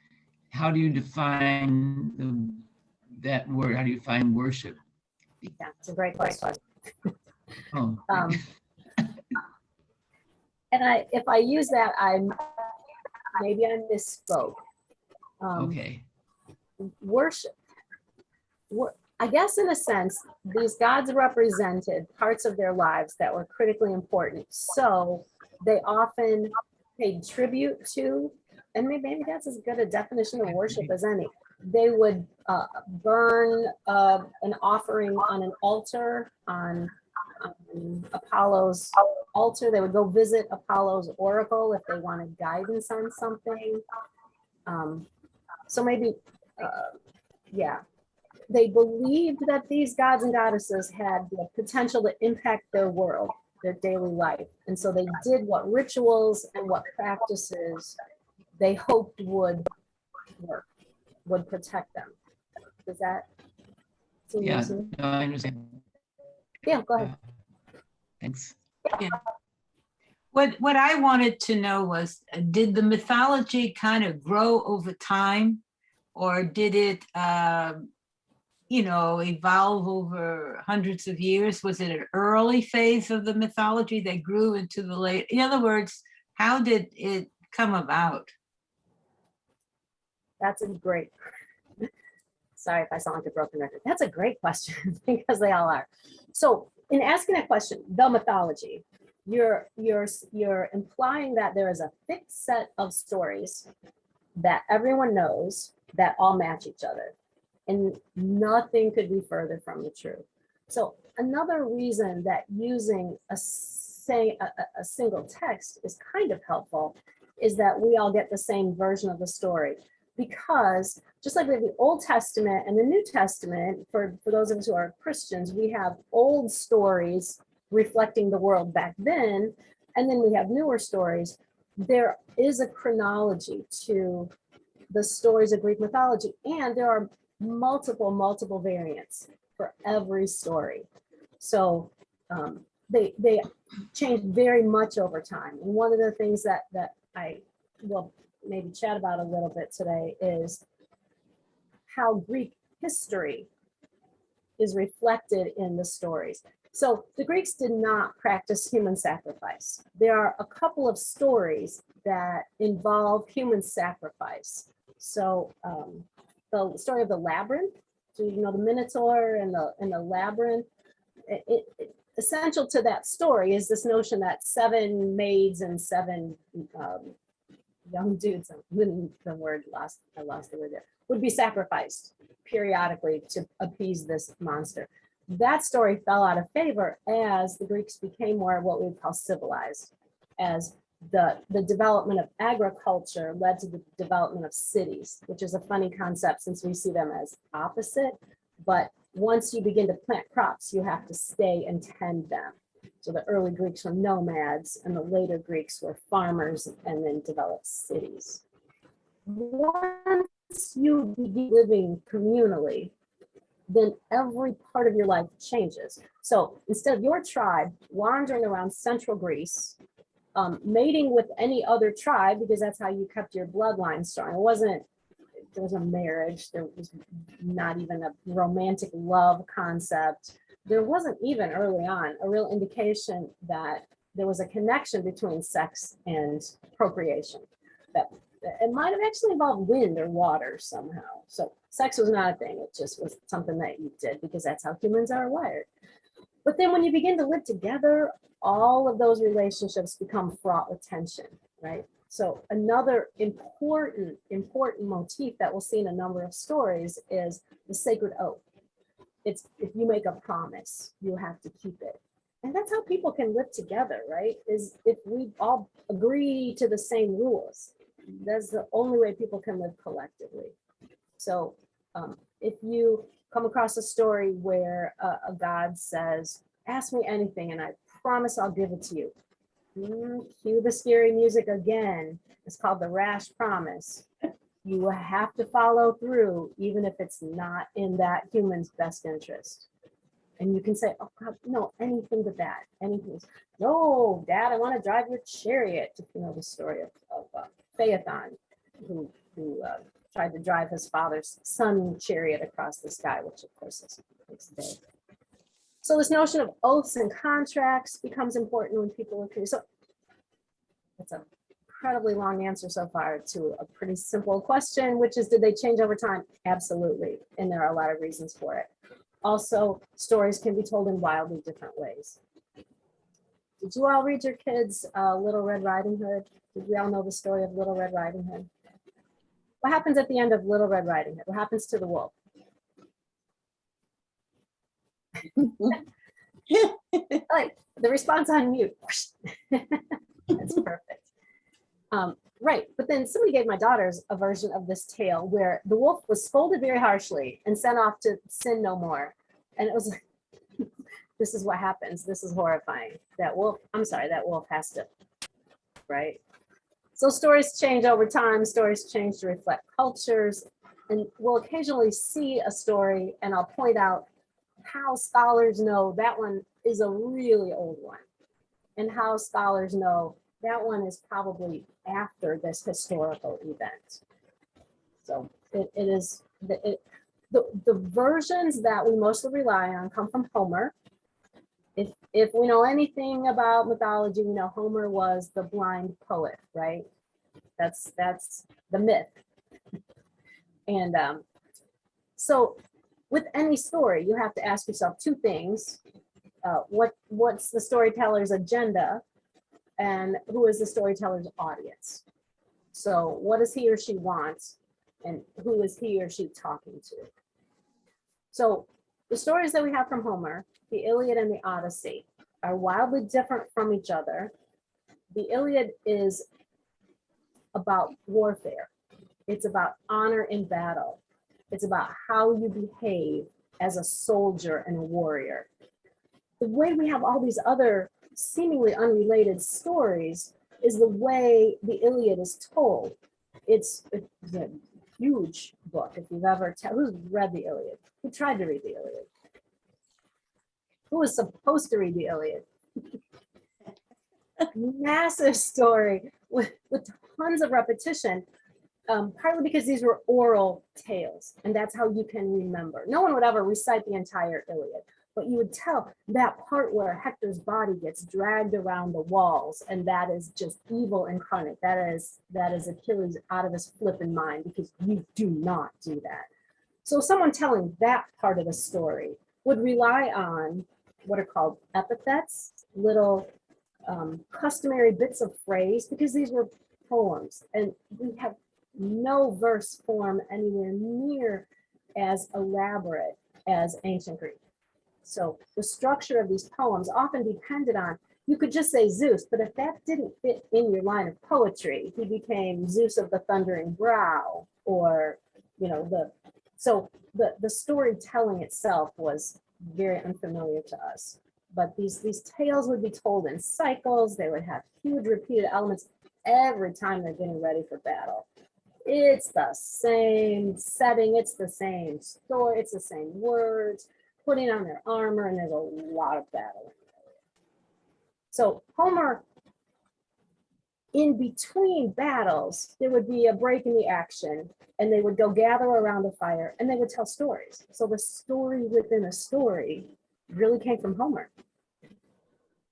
How do you define that word? How do you define worship? Yeah, it's a great question. Oh. And if I use that, maybe I misspoke. Okay. Worship. I guess in a sense, these gods represented parts of their lives that were critically important. So they often paid tribute to, and maybe that's as good a definition of worship as any. They would burn an offering on an altar, on Apollo's altar. They would go visit Apollo's oracle if they wanted guidance on something. So maybe, yeah. They believed that these gods and goddesses had the potential to impact their world, their daily life. And so they did what rituals and what practices they hoped would work, would protect them. Does that seem Yeah, reasonable? no, I understand. Yeah, go ahead. Thanks. Yeah. What I wanted to know was, did the mythology kind of grow over time, or did it evolve over hundreds of years? Was it an early phase of the mythology that grew into the late? In other words, how did it come about? That's a great, sorry if I sound like a broken record. That's a great question because they all are. So in asking that question, the mythology, you're implying that there is a fixed set of stories that everyone knows that all match each other. And nothing could be further from the truth. So another reason that using a single text is kind of helpful is that we all get the same version of the story. Because just like we have the Old Testament and the New Testament, for those of us who are Christians, we have old stories reflecting the world back then, and then we have newer stories. There is a chronology to the stories of Greek mythology, and there are multiple variants for every story. So they change very much over time. And one of the things that I will maybe chat about a little bit today is how Greek history is reflected in the stories. So the Greeks did not practice human sacrifice. There are a couple of stories that involve human sacrifice. So the story of the labyrinth, so you know the Minotaur and the labyrinth. Essential to that story is this notion that 7 maids and 7 young dudes, the word I lost the word there, would be sacrificed periodically to appease this monster. That story fell out of favor as the Greeks became more what we would call civilized, as the development of agriculture led to the development of cities, which is a funny concept since we see them as opposite. But once you begin to plant crops, you have to stay and tend them. So the early Greeks were nomads and the later Greeks were farmers and then developed cities. Once you begin living communally, then every part of your life changes. So instead of your tribe wandering around central Greece, mating with any other tribe, because that's how you kept your bloodline strong. There was a marriage, there was not even a romantic love concept. There wasn't even early on a real indication that there was a connection between sex and procreation. That it might have actually involved wind or water somehow. So sex was not a thing, it just was something that you did because that's how humans are wired. But then when you begin to live together, all of those relationships become fraught with tension, right? So another important motif that we'll see in a number of stories is the sacred oath. It's if you make a promise, you have to keep it. And that's how people can live together, right? Is if we all agree to the same rules. That's the only way people can live collectively. So if you come across a story where a god says, ask me anything and I promise I'll give it to you. Cue the scary music again. It's called the rash promise. You have to follow through, even if it's not in that human's best interest. And you can say, oh God, no, anything but that. Anything. No, Dad, I want to drive your chariot. If you know the story of Phaethon, who tried to drive his father's sun chariot across the sky, which of course is dead. So this notion of oaths and contracts becomes important when people agree. So it's an incredibly long answer so far to a pretty simple question, which is, did they change over time? Absolutely. And there are a lot of reasons for it. Also, stories can be told in wildly different ways. Did you all read your kids' Little Red Riding Hood? Did we all know the story of Little Red Riding Hood? What happens at the end of Little Red Riding Hood? What happens to the wolf? Like the response on mute. That's perfect. Right, but then somebody gave my daughters a version of this tale where the wolf was scolded very harshly and sent off to sin no more. And it was like, this is what happens. This is horrifying. That wolf has to, right? So stories change over time. Stories change to reflect cultures. And we'll occasionally see a story and I'll point out how scholars know that one is a really old one and how scholars know that one is probably after this historical event. So it is the versions that we mostly rely on come from Homer. If we know anything about mythology, we know Homer was the blind poet, right? That's the myth. And so with any story, you have to ask yourself 2 things. What's the storyteller's agenda? And who is the storyteller's audience? So what does he or she want? And who is he or she talking to? So the stories that we have from Homer, the Iliad and the Odyssey, are wildly different from each other. The Iliad is about warfare. It's about honor in battle. It's about how you behave as a soldier and a warrior. The way we have all these other seemingly unrelated stories is the way the Iliad is told. It's a huge book. If you've ever, who's read the Iliad? Who tried to read the Iliad? Who was supposed to read the Iliad? Massive story with tons of repetition, partly because these were oral tales, and that's how you can remember. No one would ever recite the entire Iliad, but you would tell that part where Hector's body gets dragged around the walls, and that is just evil incarnate. That is Achilles out of his flipping mind, because you do not do that. So someone telling that part of the story would rely on what are called epithets, little customary bits of phrase, because these were poems, and we have no verse form anywhere near as elaborate as ancient Greek. So the structure of these poems often depended on, you could just say Zeus, but if that didn't fit in your line of poetry, he became Zeus of the thundering brow, or, you know, the storytelling itself was very unfamiliar to us. But these tales would be told in cycles. They would have huge repeated elements every time they're getting ready for battle. It's the same setting, it's the same story, it's the same words, putting on their armor, and there's a lot of battle. So Homer, in between battles, there would be a break in the action, and they would go gather around a fire, and they would tell stories. So the story within a story really came from Homer.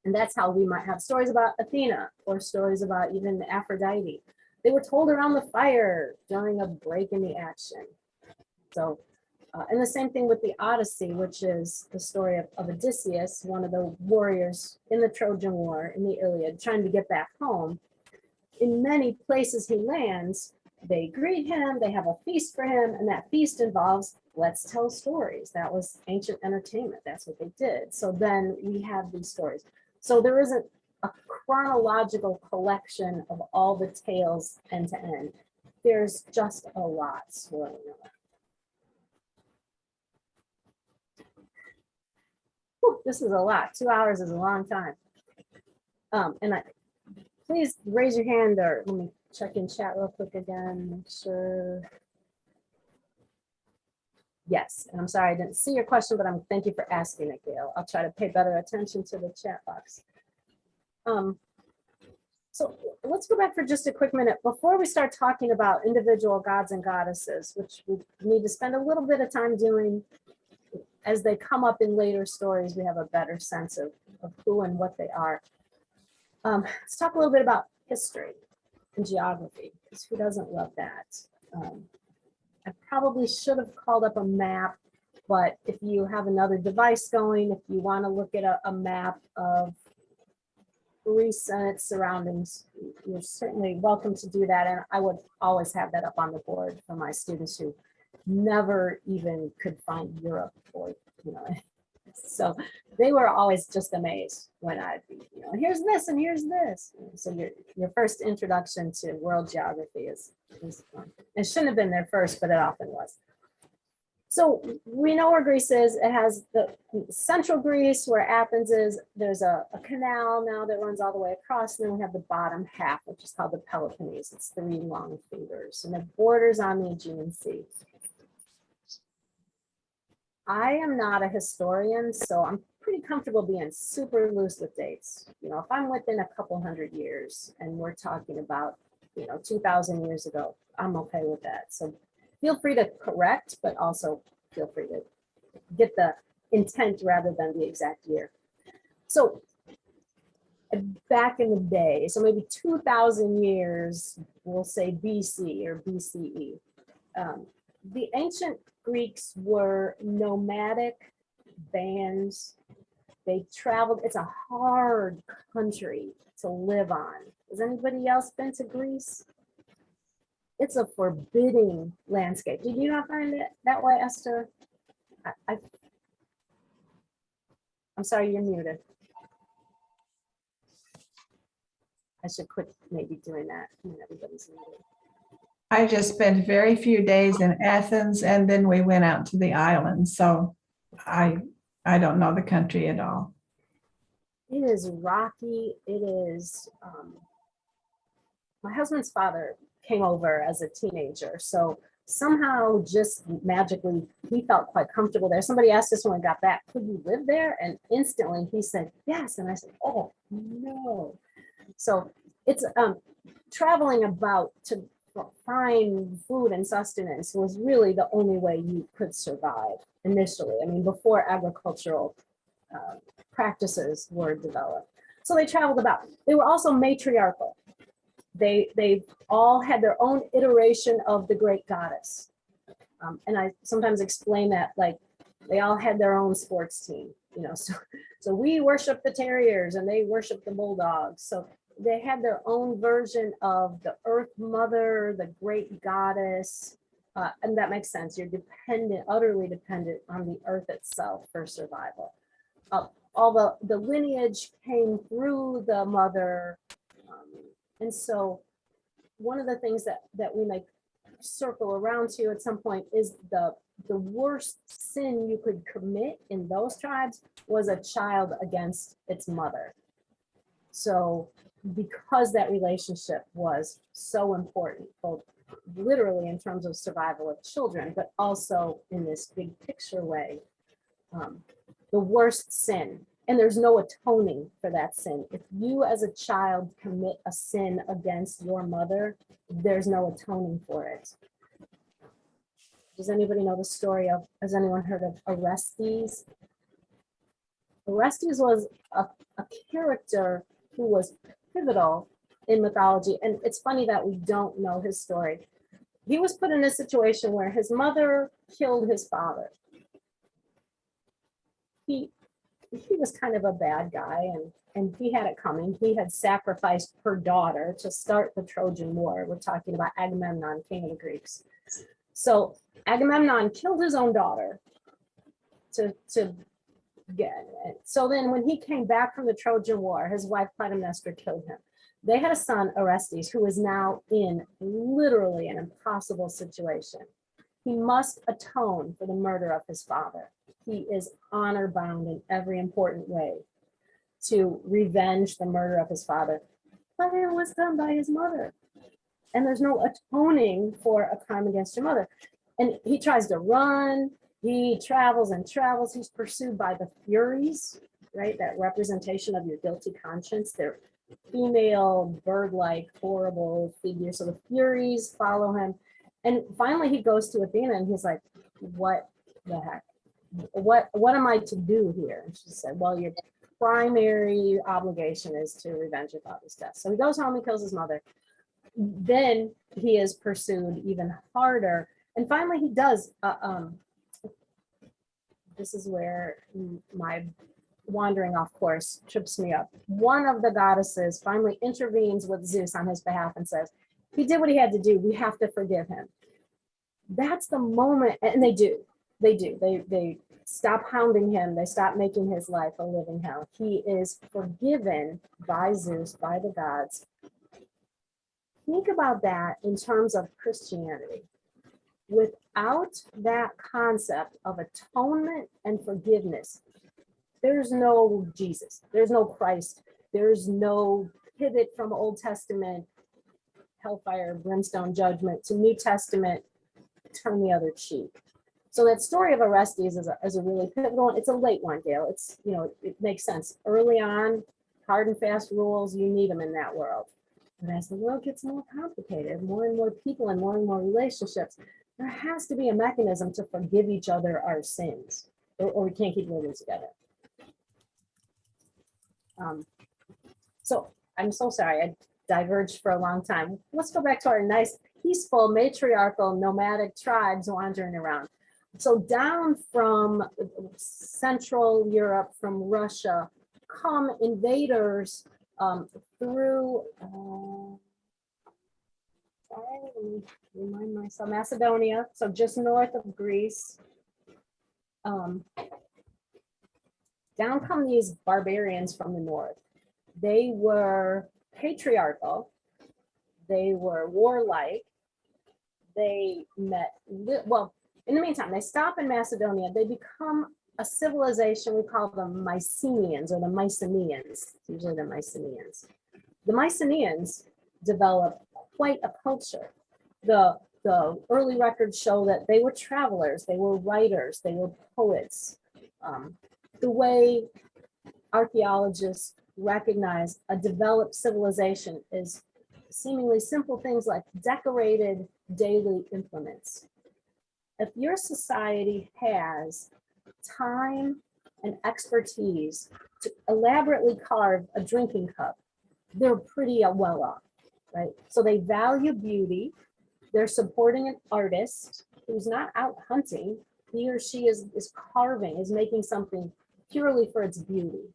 And that's how we might have stories about Athena, or stories about even Aphrodite. They were told around the fire during a break in the action. So, and the same thing with the Odyssey, which is the story of Odysseus, one of the warriors in the Trojan War, in the Iliad, trying to get back home. In many places he lands, they greet him, they have a feast for him, and that feast involves, let's tell stories. That was ancient entertainment. That's what they did. So then we have these stories. So there isn't a chronological collection of all the tales end to end. There's just a lot swirling around. Whew, this is a lot. 2 hours is a long time. Please raise your hand, or let me check in chat real quick again, make sure. Yes, and I'm sorry I didn't see your question, but thank you for asking it, Gail. I'll try to pay better attention to the chat box. So let's go back for just a quick minute before we start talking about individual gods and goddesses, which we need to spend a little bit of time doing. As they come up in later stories, we have a better sense of who and what they are. Let's talk a little bit about history and geography, because who doesn't love that? I probably should have called up a map, but if you have another device going, if you want to look at a map of Greece and its surroundings, you're certainly welcome to do that. And I would always have that up on the board for my students who never even could find Europe, or, you know, so they were always just amazed when I'd be, you know, here's this and here's this. So your first introduction to world geography is it shouldn't have been their first, but it often was. So we know where Greece is. It has the central Greece, where Athens is. There's a canal now that runs all the way across. And then we have the bottom half, which is called the Peloponnese. It's 3 long fingers, and it borders on the Aegean Sea. I am not a historian, so I'm pretty comfortable being super loose with dates. You know, if I'm within a couple hundred years and we're talking about, you know, 2,000 years ago, I'm okay with that. So feel free to correct, but also feel free to get the intent rather than the exact year. So back in the day, so maybe 2,000 years, we'll say BC or BCE, the ancient Greeks were nomadic bands. They traveled. It's a hard country to live on. Has anybody else been to Greece? It's a forbidding landscape. Did you not find it that way, Esther? I'm sorry, you're muted. I should quit maybe doing that when everybody's muted. I just spent very few days in Athens and then we went out to the islands. So I don't know the country at all. It is rocky. It is, my husband's father came over as a teenager. So somehow just magically, he felt quite comfortable there. Somebody asked us when we got back, could you live there? And instantly he said, yes. And I said, oh, no. So it's traveling about to find food and sustenance was really the only way you could survive initially. I mean, before agricultural practices were developed. So they traveled about. They were also matriarchal. They all had their own iteration of the great goddess. And I sometimes explain that like they all had their own sports team, you know, so we worship the terriers and they worship the bulldogs. So they had their own version of the earth mother, the great goddess. And that makes sense. You're dependent, utterly dependent on the earth itself for survival. All the lineage came through the mother. And so one of the things that we may circle around to at some point is the worst sin you could commit in those tribes was a child against its mother. So because that relationship was so important, both literally in terms of survival of children, but also in this big picture way, the worst sin, and there's no atoning for that sin. If you as a child commit a sin against your mother, there's no atoning for it. Does anybody know the story of, has anyone heard of Orestes? Orestes was a character who was pivotal in mythology. And it's funny that we don't know his story. He was put in a situation where his mother killed his father. He was kind of a bad guy and he had it coming. He had sacrificed her daughter to start the Trojan War. We're talking about Agamemnon, king of the Greeks. So Agamemnon killed his own daughter to get it. So then when he came back from the Trojan War, his wife Clytemnestra killed him. They had a son, Orestes, who is now in literally an impossible situation. He must atone for the murder of his father. He is honor bound in every important way to revenge the murder of his father. But it was done by his mother. And there's no atoning for a crime against your mother. And he tries to run. He travels and travels. He's pursued by the Furies, right? That representation of your guilty conscience. They're female, bird-like, horrible figures. So the Furies follow him. And finally he goes to Athena and he's like, what the heck? What am I to do here? And she said, well, your primary obligation is to revenge your father's death. So he goes home and kills his mother. Then he is pursued even harder. And finally he does, this is where my wandering off course trips me up. One of the goddesses finally intervenes with Zeus on his behalf and says, he did what he had to do. We have to forgive him. That's the moment, and they do. They stop hounding him. They stop making his life a living hell. He is forgiven by Zeus, by the gods. Think about that in terms of Christianity. Without that concept of atonement and forgiveness, there's no Jesus, there's no Christ, there's no pivot from Old Testament, hellfire, brimstone judgment to New Testament, turn the other cheek. So that story of Orestes is a really pivotal one. It's a late one, Gail. It's, you know, it makes sense. Early on, hard and fast rules, you need them in that world. And as the world gets more complicated, more and more people and more relationships, there has to be a mechanism to forgive each other our sins, or we can't keep living together. So I'm so sorry, I diverged for a long time. Let's go back to our nice, peaceful, matriarchal, nomadic tribes wandering around. So down from Central Europe, from Russia, come invaders through, sorry, let me remind myself, Macedonia, so just north of Greece. um, down come these barbarians from the north. They were patriarchal. They were warlike. They met, well, in the meantime, they stop in Macedonia. They become a civilization. We call them Mycenaeans or the Mycenaeans. It's usually the Mycenaeans. The Mycenaeans developed quite a culture. The early records show that they were travelers, they were writers, they were poets. The way archaeologists recognize a developed civilization is seemingly simple things like decorated daily implements. If your society has time and expertise to elaborately carve a drinking cup, they're pretty well off, right? So they value beauty. They're supporting an artist who's not out hunting. He or she is carving, is making something purely for its beauty.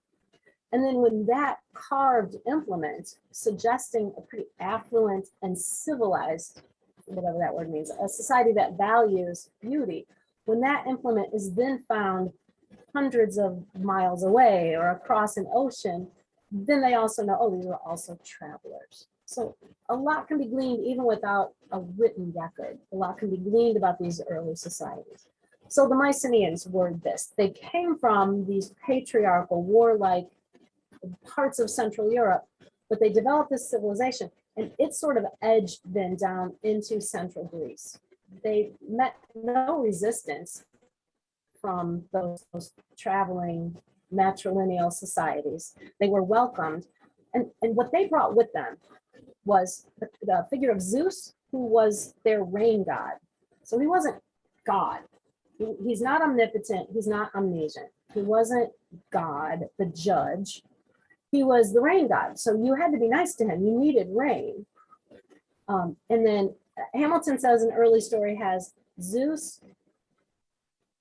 And then when that carved implement, suggesting a pretty affluent and civilized, whatever that word means, a society that values beauty, when that implement is then found hundreds of miles away or across an ocean, then they also know, oh, these are also travelers. So a lot can be gleaned even without a written record. A lot can be gleaned about these early societies. So the Mycenaeans were this. They came from these patriarchal, warlike parts of Central Europe, but they developed this civilization, and it sort of edged then down into Central Greece. They met no resistance from those traveling matrilineal societies. They were welcomed. And what they brought with them was the figure of Zeus, who was their rain god. So he wasn't God. He's not omnipotent. He's not omniscient. He wasn't God, the judge. He was the rain god. So you had to be nice to him. You needed rain. And then Hamilton says an early story has Zeus,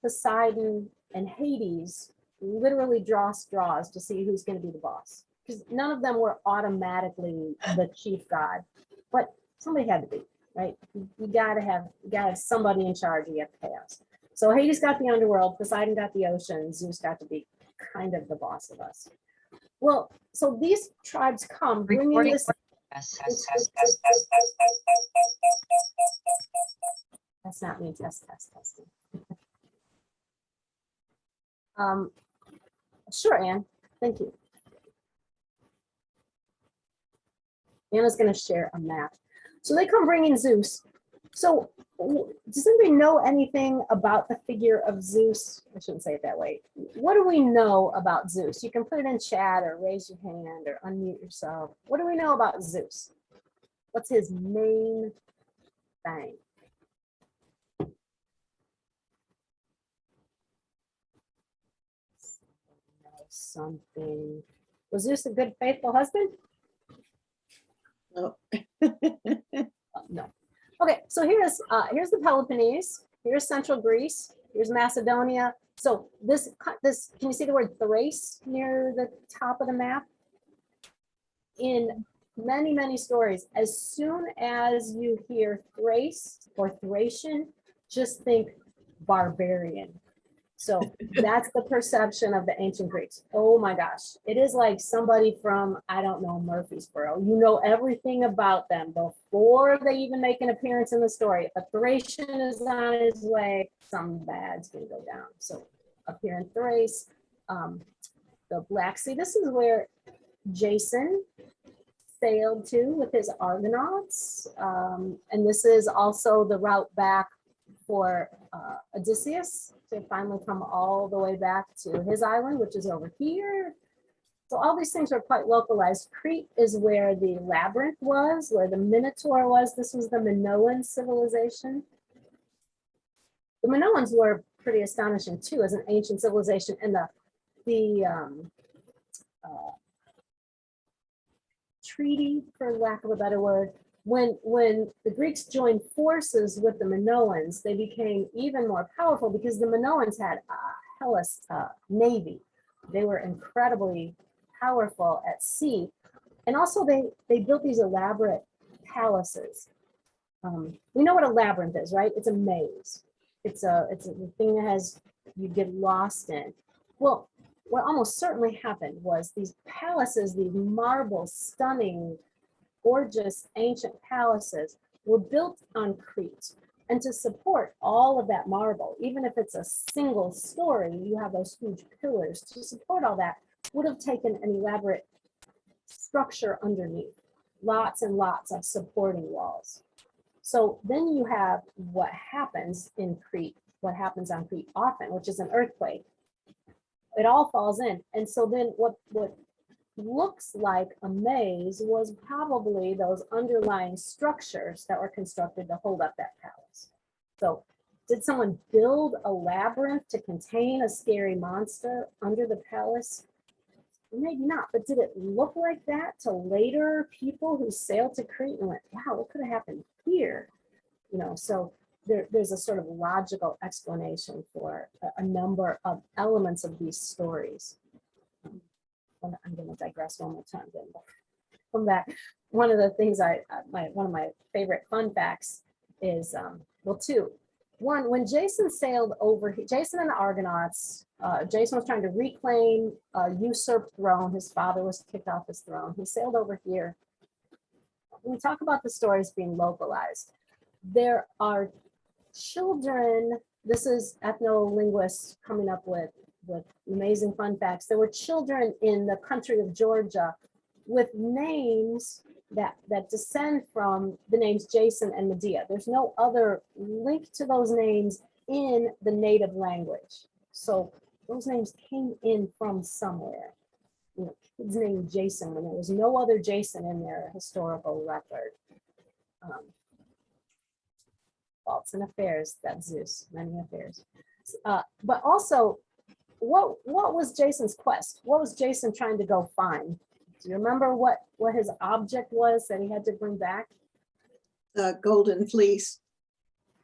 Poseidon, and Hades literally draw straws to see who's going to be the boss. Because none of them were automatically the chief god, but somebody had to be, right? You gotta have somebody in charge. You have chaos. So Hades got the underworld, Poseidon got the ocean, Zeus got to be kind of the boss of us. Well, so these tribes come bringing this. That's not me. Testing. Sure, Anne. Thank you. Anna's going to share a map. So they come bringing Zeus. So does anybody know anything about the figure of Zeus? I shouldn't say it that way. What do we know about Zeus? You can put it in chat or raise your hand or unmute yourself. What do we know about Zeus? What's his main thing? Something. Was Zeus a good, faithful husband? No. No. Okay, so here's the Peloponnese. Here's Central Greece. Here's Macedonia. So this can you see the word Thrace near the top of the map? In many stories, as soon as you hear Thrace or Thracian, just think barbarian. So that's the perception of the ancient Greeks. Oh my gosh. It is like somebody from, I don't know, Murfreesboro. You know everything about them before they even make an appearance in the story. If a Thracian is on his way, something bad's gonna go down. So up here in Thrace, the Black Sea, this is where Jason sailed to with his Argonauts. And this is also the route back for Odysseus to finally come all the way back to his island, which is over here. So all these things are quite localized. Crete is where the labyrinth was, where the Minotaur was. This was the Minoan civilization. The Minoans were pretty astonishing too as an ancient civilization. And the treaty, for lack of a better word, when the Greeks joined forces with the Minoans, they became even more powerful because the Minoans had a hellish navy. They were incredibly powerful at sea. And also they built these elaborate palaces. We know what a labyrinth is, right? It's a maze. it's a thing that you get lost in. Well, what almost certainly happened was these palaces, these marble, stunning, gorgeous ancient palaces were built on Crete. And to support all of that marble, even if it's a single story, you have those huge pillars, to support all that would have taken an elaborate structure underneath, lots and lots of supporting walls. So then you have what happens in Crete, what happens on Crete often, which is an earthquake. It all falls in. And so then what looks like a maze was probably those underlying structures that were constructed to hold up that palace. So did someone build a labyrinth to contain a scary monster under the palace? Maybe not, but did it look like that to later people who sailed to Crete and went, wow, what could have happened here? You know, so there's a sort of logical explanation for a number of elements of these stories. I'm going to digress one more time. Then come back. One of the things one of my favorite fun facts is, well, two. One, when Jason sailed over, Jason and the Argonauts, Jason was trying to reclaim a usurped throne. His father was kicked off his throne. He sailed over here. When we talk about the stories being localized, there are children, this is ethno-linguists coming up with amazing fun facts. There were children in the country of Georgia with names that descend from the names Jason and Medea. There's no other link to those names in the native language. So those names came in from somewhere. You know, kids named Jason when there was no other Jason in their historical record. Faults and affairs, that's Zeus, many affairs. But also, what was Jason's quest? What was Jason trying to go find? Do you remember what his object was that he had to bring back? The golden fleece.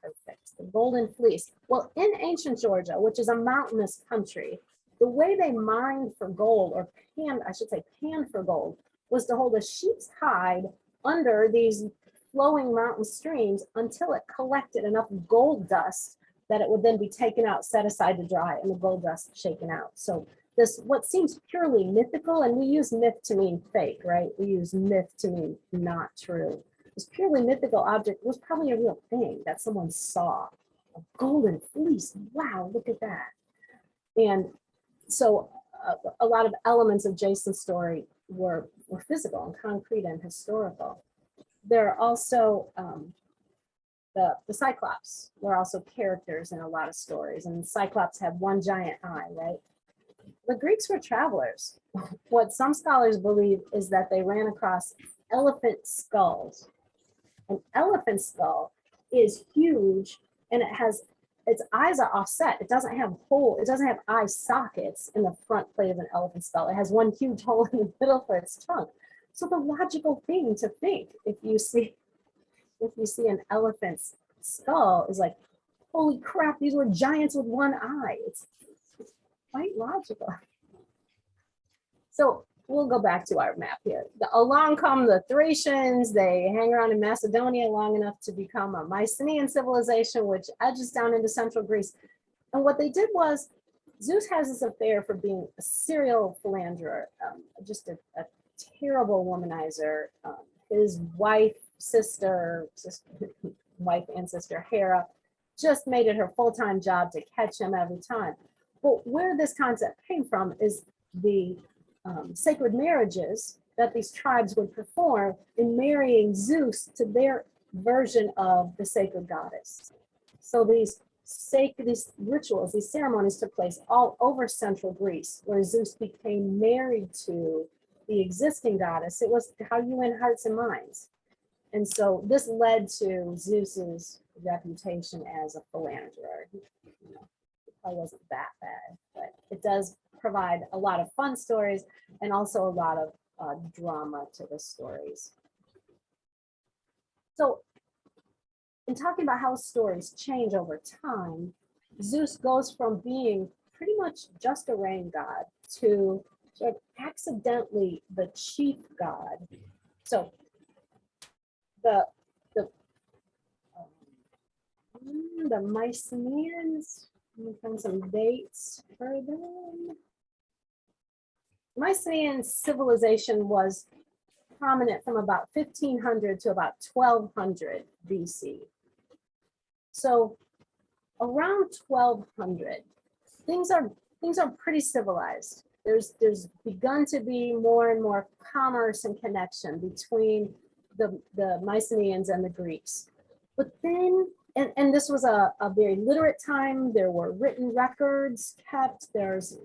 Perfect, the golden fleece. Well, in ancient Georgia, which is a mountainous country, the way they mined for gold, or panned for gold, was to hold a sheep's hide under these flowing mountain streams until it collected enough gold dust that it would then be taken out, set aside to dry, and the gold dust shaken out. So this, what seems purely mythical, and we use myth to mean fake, right? We use myth to mean not true. This purely mythical object was probably a real thing that someone saw. A golden fleece, wow, look at that. And so a lot of elements of Jason's story were physical and concrete and historical. There are also the Cyclops were also characters in a lot of stories, and Cyclops had one giant eye, right? The Greeks were travelers. What some scholars believe is that they ran across elephant skulls. An elephant skull is huge, and its eyes are offset. It doesn't have eye sockets in the front plate of an elephant skull. It has one huge hole in the middle for its trunk. So the logical thing to think if you see an elephant's skull is like, holy crap, these were giants with one eye. It's quite logical. So we'll go back to our map here. Along come the Thracians. They hang around in Macedonia long enough to become a Mycenaean civilization, which edges down into central Greece. And what they did was, Zeus has this affair for being a serial philanderer, just a terrible womanizer. His wife and sister Hera just made it her full-time job to catch him every time. But where this concept came from is the sacred marriages that these tribes would perform in marrying Zeus to their version of the sacred goddess. So these rituals, these ceremonies took place all over central Greece, where Zeus became married to the existing goddess. It was how you win hearts and minds. And so this led to Zeus's reputation as a philanderer. It probably wasn't that bad, but it does provide a lot of fun stories and also a lot of drama to the stories. So in talking about how stories change over time, Zeus goes from being pretty much just a rain god to sort of accidentally the chief god. So The Mycenaeans, let me find some dates for them. Mycenaean civilization was prominent from about 1500 to about 1200 BC. So around 1200, things are pretty civilized. There's begun to be more and more commerce and connection between the Mycenaeans and the Greeks. But then, and this was a very literate time. There were written records kept. This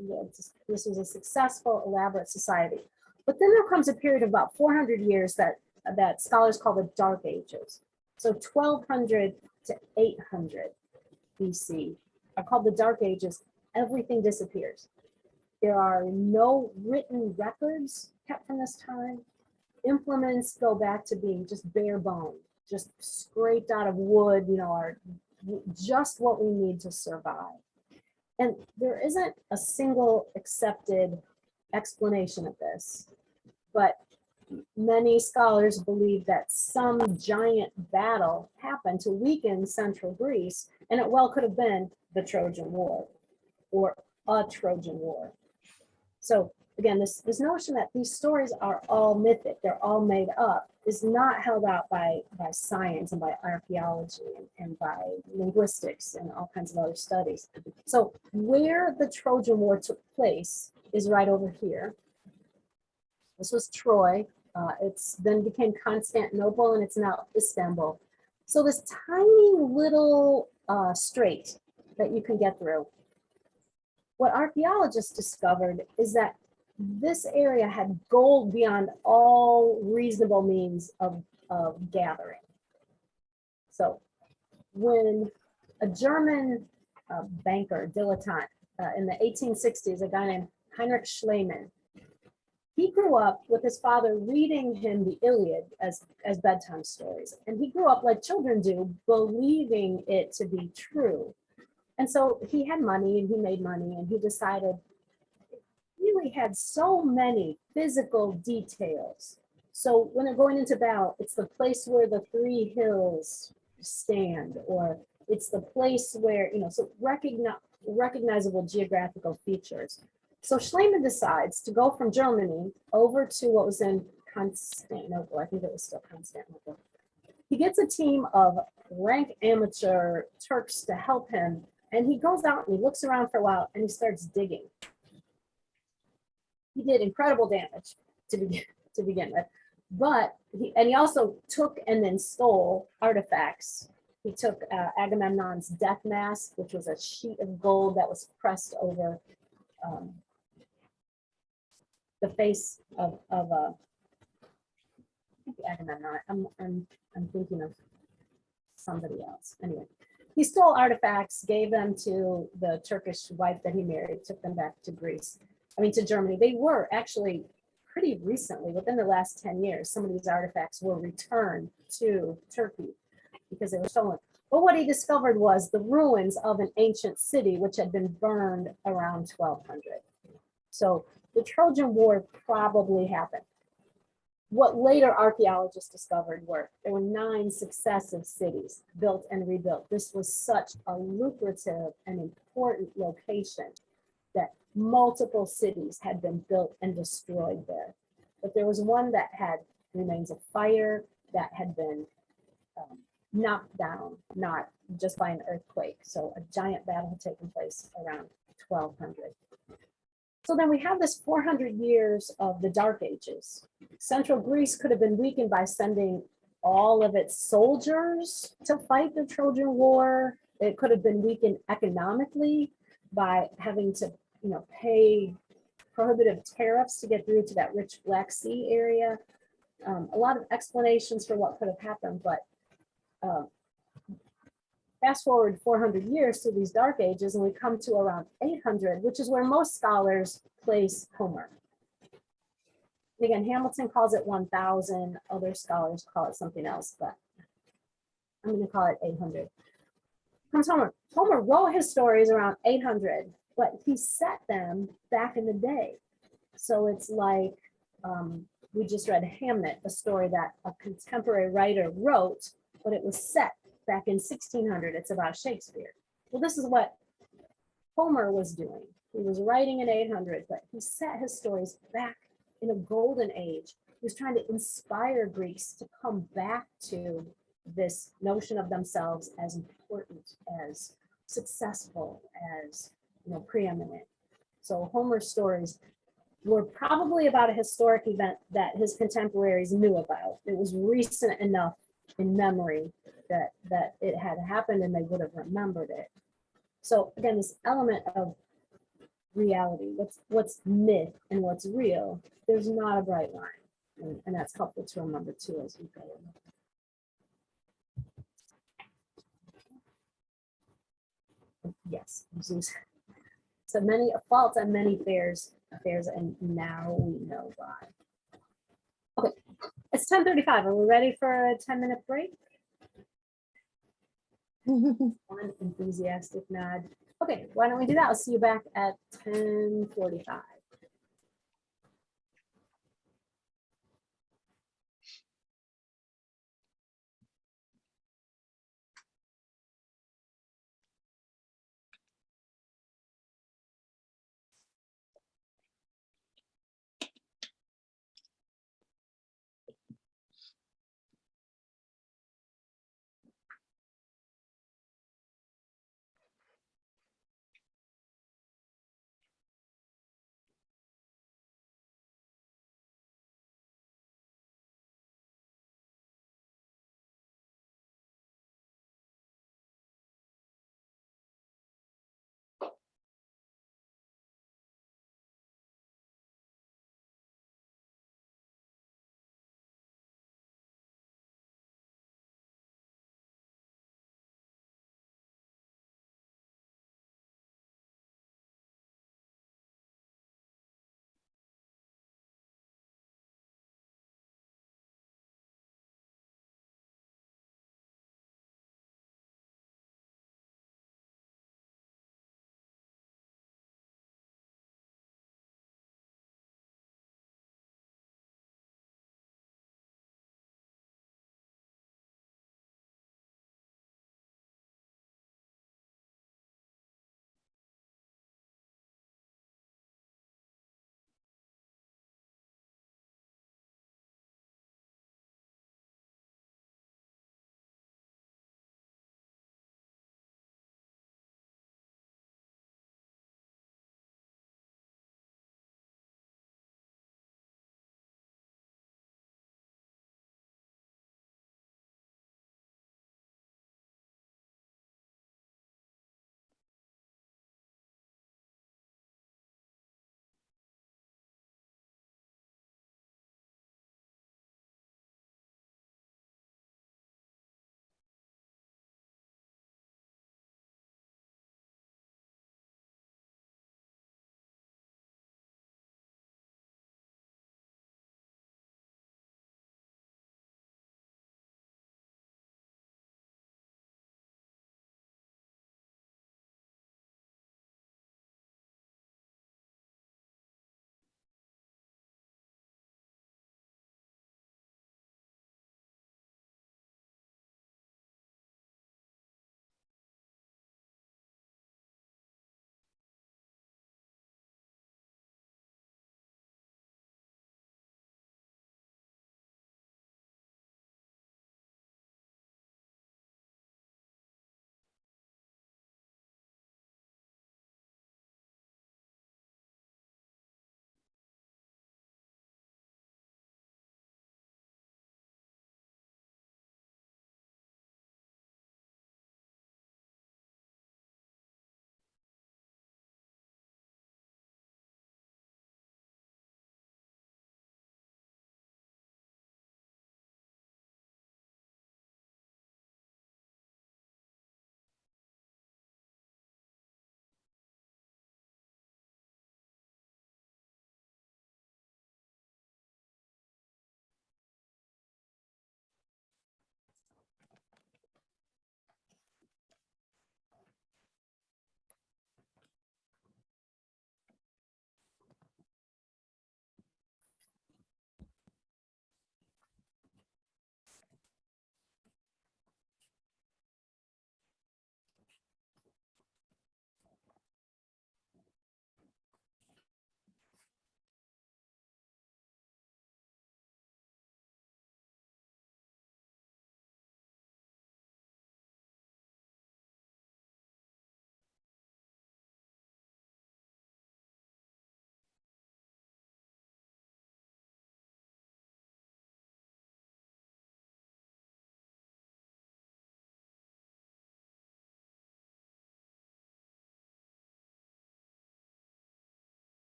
was a successful, elaborate society. But then there comes a period of about 400 years that scholars call the Dark Ages. So 1200 to 800 BC are called the Dark Ages. Everything disappears. There are no written records kept from this time. Implements go back to being just bare bone, just scraped out of wood, are just what we need to survive. And there isn't a single accepted explanation of this, but many scholars believe that some giant battle happened to weaken central Greece, and it well could have been the Trojan War or a Trojan War. So again, this notion that these stories are all mythic, they're all made up, is not held out by science and by archaeology and by linguistics and all kinds of other studies. So where the Trojan War took place is right over here. This was Troy. It's then became Constantinople, and it's now Istanbul. So this tiny little strait that you can get through. What archaeologists discovered is that this area had gold beyond all reasonable means of gathering. So when a German banker, dilettante, in the 1860s, a guy named Heinrich Schliemann, he grew up with his father reading him the Iliad as bedtime stories. And he grew up like children do, believing it to be true. And so he had money and he made money, and he decided he really had so many physical details. So when they're going into battle, it's the place where the three hills stand, or it's the place where, so recognizable geographical features. So Schliemann decides to go from Germany over to what was in Constantinople. I think it was still Constantinople. He gets a team of rank amateur Turks to help him, and he goes out and he looks around for a while and he starts digging. He did incredible damage to begin with, but he also took and then stole artifacts. He took Agamemnon's death mask, which was a sheet of gold that was pressed over the face of Agamemnon. I'm thinking of somebody else. Anyway, he stole artifacts, gave them to the Turkish wife that he married, took them back to to Germany. They were actually pretty recently, within the last 10 years, some of these artifacts were returned to Turkey because they were stolen. But what he discovered was the ruins of an ancient city which had been burned around 1200. So the Trojan War probably happened. What later archaeologists discovered there were 9 successive cities built and rebuilt. This was such a lucrative and important location that multiple cities had been built and destroyed there. But there was one that had remains of fire that had been knocked down, not just by an earthquake. So a giant battle had taken place around 1200. So then we have this 400 years of the Dark Ages. Central Greece could have been weakened by sending all of its soldiers to fight the Trojan War. It could have been weakened economically by having to, pay prohibitive tariffs to get through to that rich Black Sea area. A lot of explanations for what could have happened, but fast forward 400 years to these Dark Ages, and we come to around 800, which is where most scholars place Homer. Again, Hamilton calls it 1000, other scholars call it something else, but I'm going to call it 800. Comes Homer. Homer wrote his stories around 800, but he set them back in the day. So it's like we just read Hamnet, a story that a contemporary writer wrote, but it was set back in 1600, it's about Shakespeare. Well, this is what Homer was doing. He was writing in 800, but he set his stories back in a golden age. He was trying to inspire Greeks to come back to this notion of themselves as important, as successful, as preeminent. So Homer's stories were probably about a historic event that his contemporaries knew about. It was recent enough in memory that it had happened and they would have remembered it. So again, this element of reality, what's myth and what's real, there's not a bright line. And that's helpful to remember too as we go. Yes, so many faults and many affairs, and now we know why. Okay, it's 10:35. Are we ready for a 10-minute break? One enthusiastic nod. Okay, why don't we do that? I'll see you back at 10:45.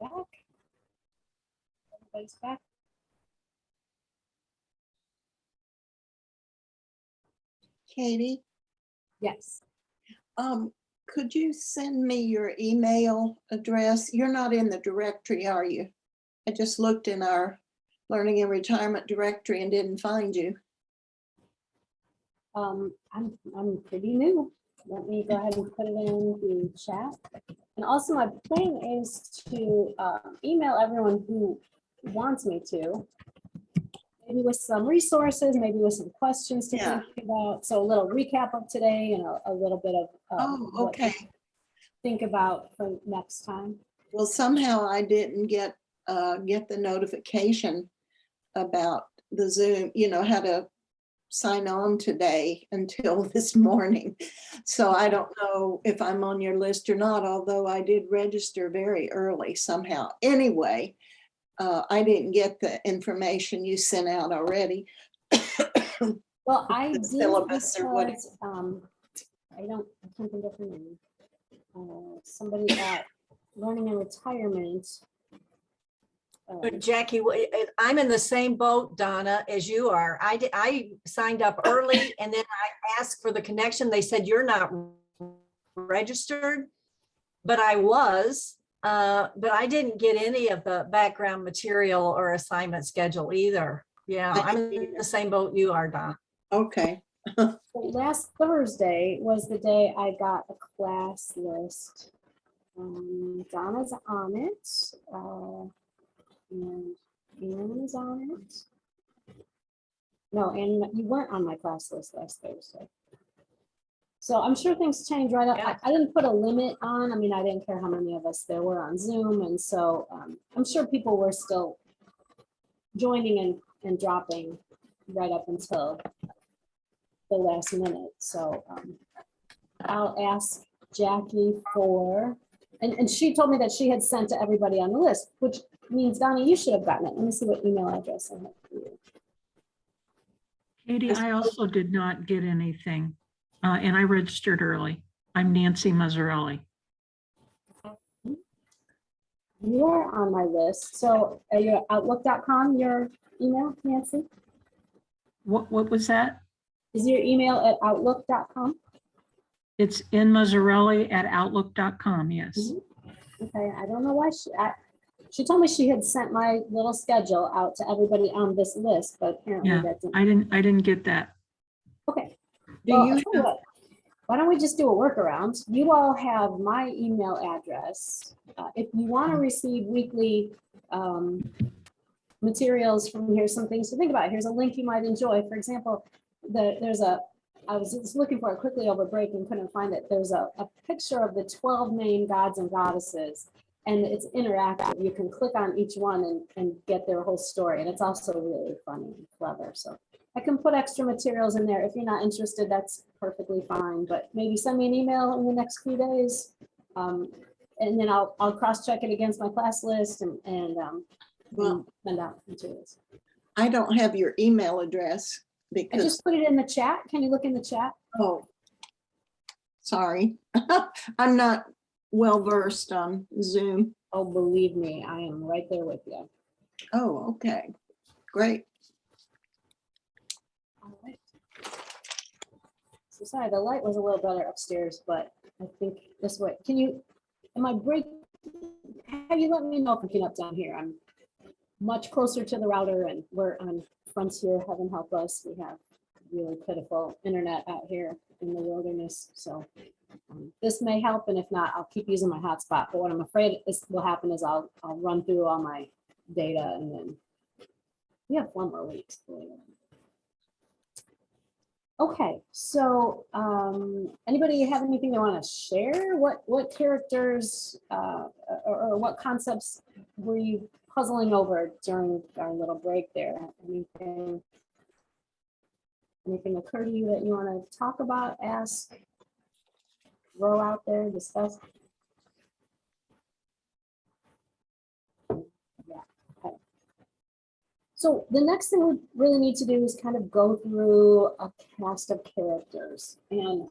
back. Everybody's back. Katie, Yes. could you send me your email address? You're not in the directory, are you? I just looked in our Learning and Retirement directory and didn't find you. I'm pretty new. Let me go ahead and put it in the chat. And also my plan is to email everyone who wants me to, maybe with some resources, maybe with some questions to Yeah. think about. So a little recap of today and a little bit of Oh, what to okay. think about for next time. Well, somehow I didn't get the notification about the Zoom, how to sign on today until this morning. So I don't know if I'm on your list or not, although I did register very early somehow. Anyway, I didn't get the information you sent out already. Well, I The did syllabus or what- because, I can't think of her name. Somebody at Learning and Retirement. But Jackie, I'm in the same boat, Donna, as you are. I signed up early and then I asked for the connection. They said, you're not registered, but I was. But I didn't get any of the background material or assignment schedule either. Yeah, I'm in the same boat you are, Donna. Okay. So last Thursday was the day I got a class list. Donna's on it. And Ann is on it. No, and you weren't on my class list last Thursday. So I'm sure things change right up. Yeah. I didn't put a limit on. I mean, I didn't care how many of us there were on Zoom. And so I'm sure people were still joining and dropping right up until the last minute. So I'll ask Jackie for, and she told me that she had sent to everybody on the list, which means Donna, you should have gotten it. Let me see what email address I have for you. Katie, I also did not get anything, and I registered early. I'm Nancy Mazzarelli. You are on my list. So are you at outlook.com, your email, Nancy? What was that? Is your email at outlook.com? It's in Mazzarelli at outlook.com, yes. Okay, I don't know why she told me she had sent my little schedule out to everybody on this list, but apparently Yeah, that didn't. I didn't get that. Okay. Do Well, you I'll tell you what, why don't we just do a workaround? You all have my email address. If you want to receive weekly materials from here, some things to think about. Here's a link you might enjoy. For example, I was just looking for it quickly over break and couldn't find it. There's a picture of the 12 main gods and goddesses, and it's interactive. You can click on each one and get their whole story. And it's also really funny and clever. So I can put extra materials in there. If you're not interested, that's perfectly fine. But maybe send me an email in the next few days. And then I'll cross-check it against my class list and Well, send out materials. I don't have your email address I because, just put it in the chat. Can you look in the chat? oh, sorry. I'm not well versed on Zoom. Oh, believe me, I am right there with you. Oh, okay, great. All right. So sorry, the light was a little better upstairs, but I think this way. Can you, am I break? Have you let me know if I'm picking up down here? I'm much closer to the router and we're on Frontier, heaven help us. We have really pitiful internet out here in the wilderness. So this may help, and if not, I'll keep using my hotspot. But what I'm afraid is will happen is I'll run through all my data and then we have 1 more week. Okay, so anybody have anything they want to share? What characters or what concepts were you puzzling over during our little break there? Anything occur to you that you want to talk about, ask, throw out there, discuss? Yeah. Okay. So the next thing we really need to do is kind of go through a cast of characters. And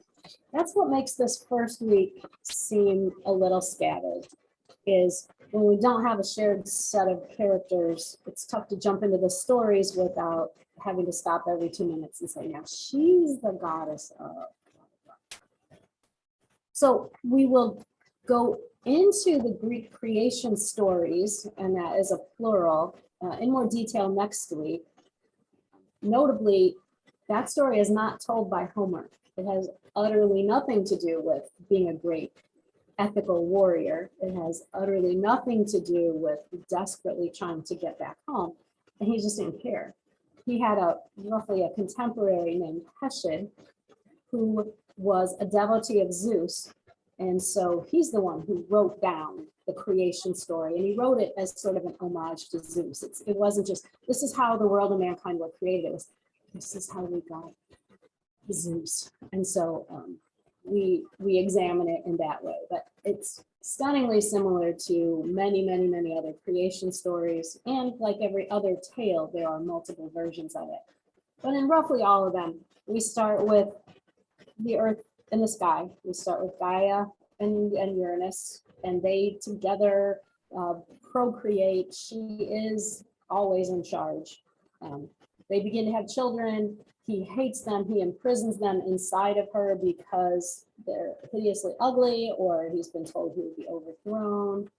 that's what makes this first week seem a little scattered, is when we don't have a shared set of characters, it's tough to jump into the stories without having to stop every 2 minutes and say, now she's the goddess of. So we will go into the Greek creation stories, and that is a plural, in more detail next week. Notably, that story is not told by Homer. It has utterly nothing to do with being a great ethical warrior. It has utterly nothing to do with desperately trying to get back home. And he just didn't care. He had roughly a contemporary named Hesiod, who was a devotee of Zeus. And so he's the one who wrote down the creation story, and he wrote it as sort of an homage to Zeus. It wasn't just, this is how the world and mankind were created. It was, this is how we got Zeus. And so we examine it in that way, but it's stunningly similar to many, many, many other creation stories. And like every other tale, there are multiple versions of it. But in roughly all of them, we start with the earth and the sky. We start with Gaia and Uranus, and they together procreate. She is always in charge. They begin to have children. He hates them. He imprisons them inside of her because they're hideously ugly, or he's been told he would be overthrown.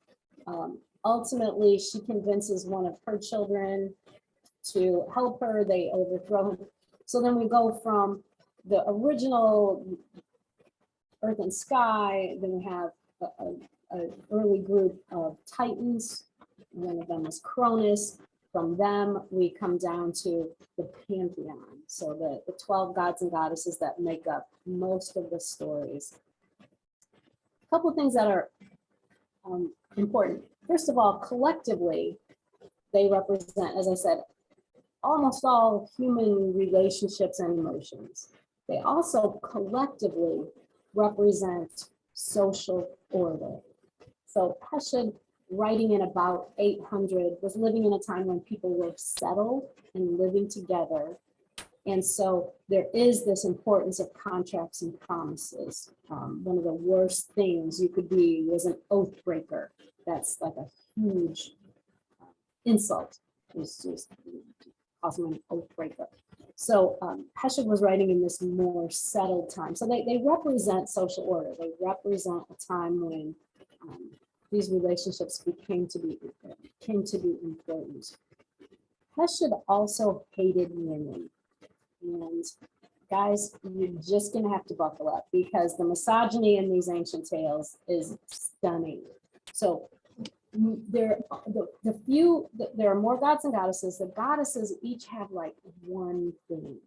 Ultimately, she convinces one of her children to help her. They overthrow him. So then we go from the original Earth and Sky, then we have an early group of Titans. One of them is Cronus. From them, we come down to the pantheon. So the 12 gods and goddesses that make up most of the stories. A couple of things that are important. First of all, collectively, they represent, as I said, almost all human relationships and emotions. They also collectively represent social order. So Hesiod, writing in about 800, was living in a time when people were settled and living together. And so there is this importance of contracts and promises. One of the worst things you could be was an oath breaker. That's like a huge insult. It's just calling an oath breaker. So Hesiod was writing in this more settled time. So they represent social order. They represent a time when these relationships came to be important. Hesiod also hated women. And guys, you're just gonna have to buckle up because the misogyny in these ancient tales is stunning. So there are more gods and goddesses. The goddesses each have like one thing,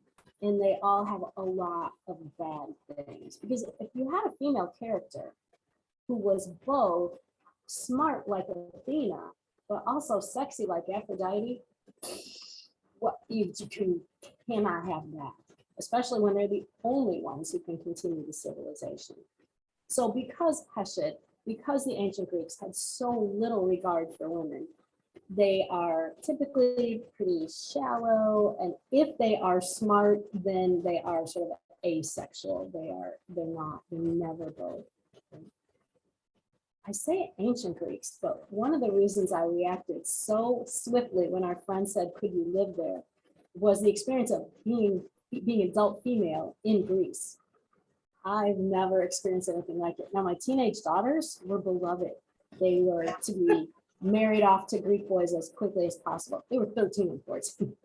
and they all have a lot of bad things. Because if you had a female character who was both smart like Athena, but also sexy like Aphrodite, what you cannot have that, especially when they're the only ones who can continue the civilization. So because the ancient Greeks had so little regard for women, they are typically pretty shallow, and if they are smart, then they are sort of asexual. They're never both. I say ancient Greeks, but one of the reasons I reacted so swiftly when our friend said, could you live there, was the experience of being adult female in Greece. I've never experienced anything like it. Now, my teenage daughters were beloved. They were to be married off to Greek boys as quickly as possible. They were 13 and 14.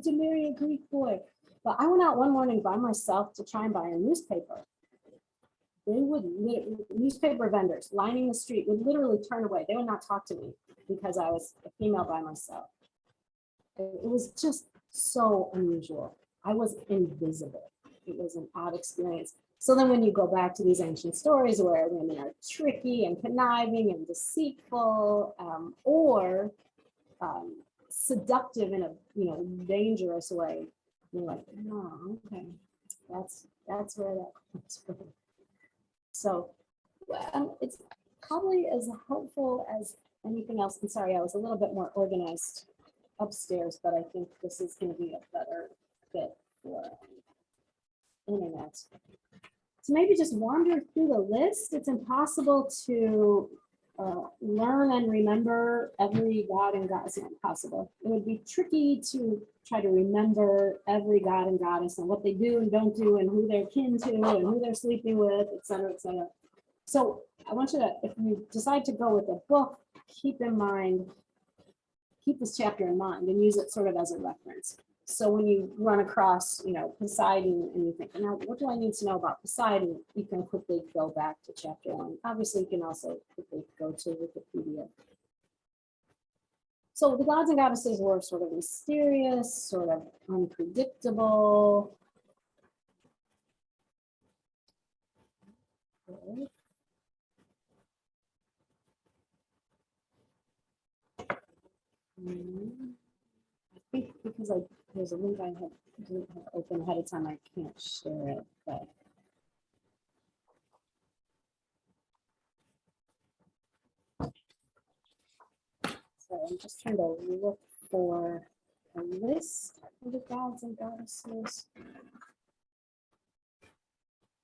To marry a Greek boy. But I went out one morning by myself to try and buy a newspaper. Newspaper vendors lining the street would literally turn away. They would not talk to me because I was a female by myself. It was just so unusual. I was invisible. It was an odd experience. So then when you go back to these ancient stories where women are tricky and conniving and deceitful, or seductive in a dangerous way, you're like, oh, okay, that's where that comes from. So it's probably as helpful as anything else. I'm sorry, I was a little bit more organized upstairs, but I think this is going to be a better fit for internet. So maybe just wander through the list. It's impossible to learn and remember every god and goddess. It's not possible. It would be tricky to try to remember every god and goddess and what they do and don't do and who they're kin to and who they're sleeping with, et cetera, et cetera. So I want you to, if you decide to go with a book, keep in mind, keep this chapter in mind and use it sort of as a reference. So when you run across, Poseidon and you think, now what do I need to know about Poseidon? You can quickly go back to chapter 1. Obviously, you can also quickly go to Wikipedia. So the gods and goddesses were sort of mysterious, sort of unpredictable. I think because there's a link I didn't have open ahead of time, I can't share it, but. So I'm just trying to look for a list of the gods and goddesses.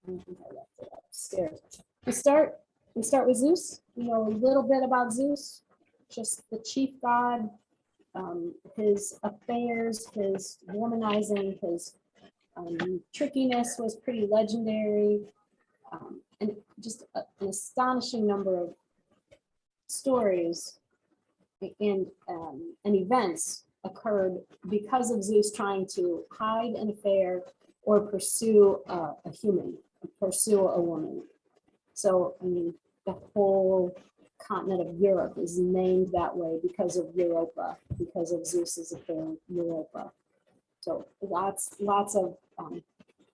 I think I left it upstairs. We start with Zeus. We know a little bit about Zeus, just the chief god. His affairs, his womanizing, his trickiness was pretty legendary, and just an astonishing number of stories and events occurred because of Zeus trying to hide an affair or pursue a human, pursue a woman. So, I mean, the whole continent of Europe is named that way because of Europa, because of Zeus's affair with Europa. So lots of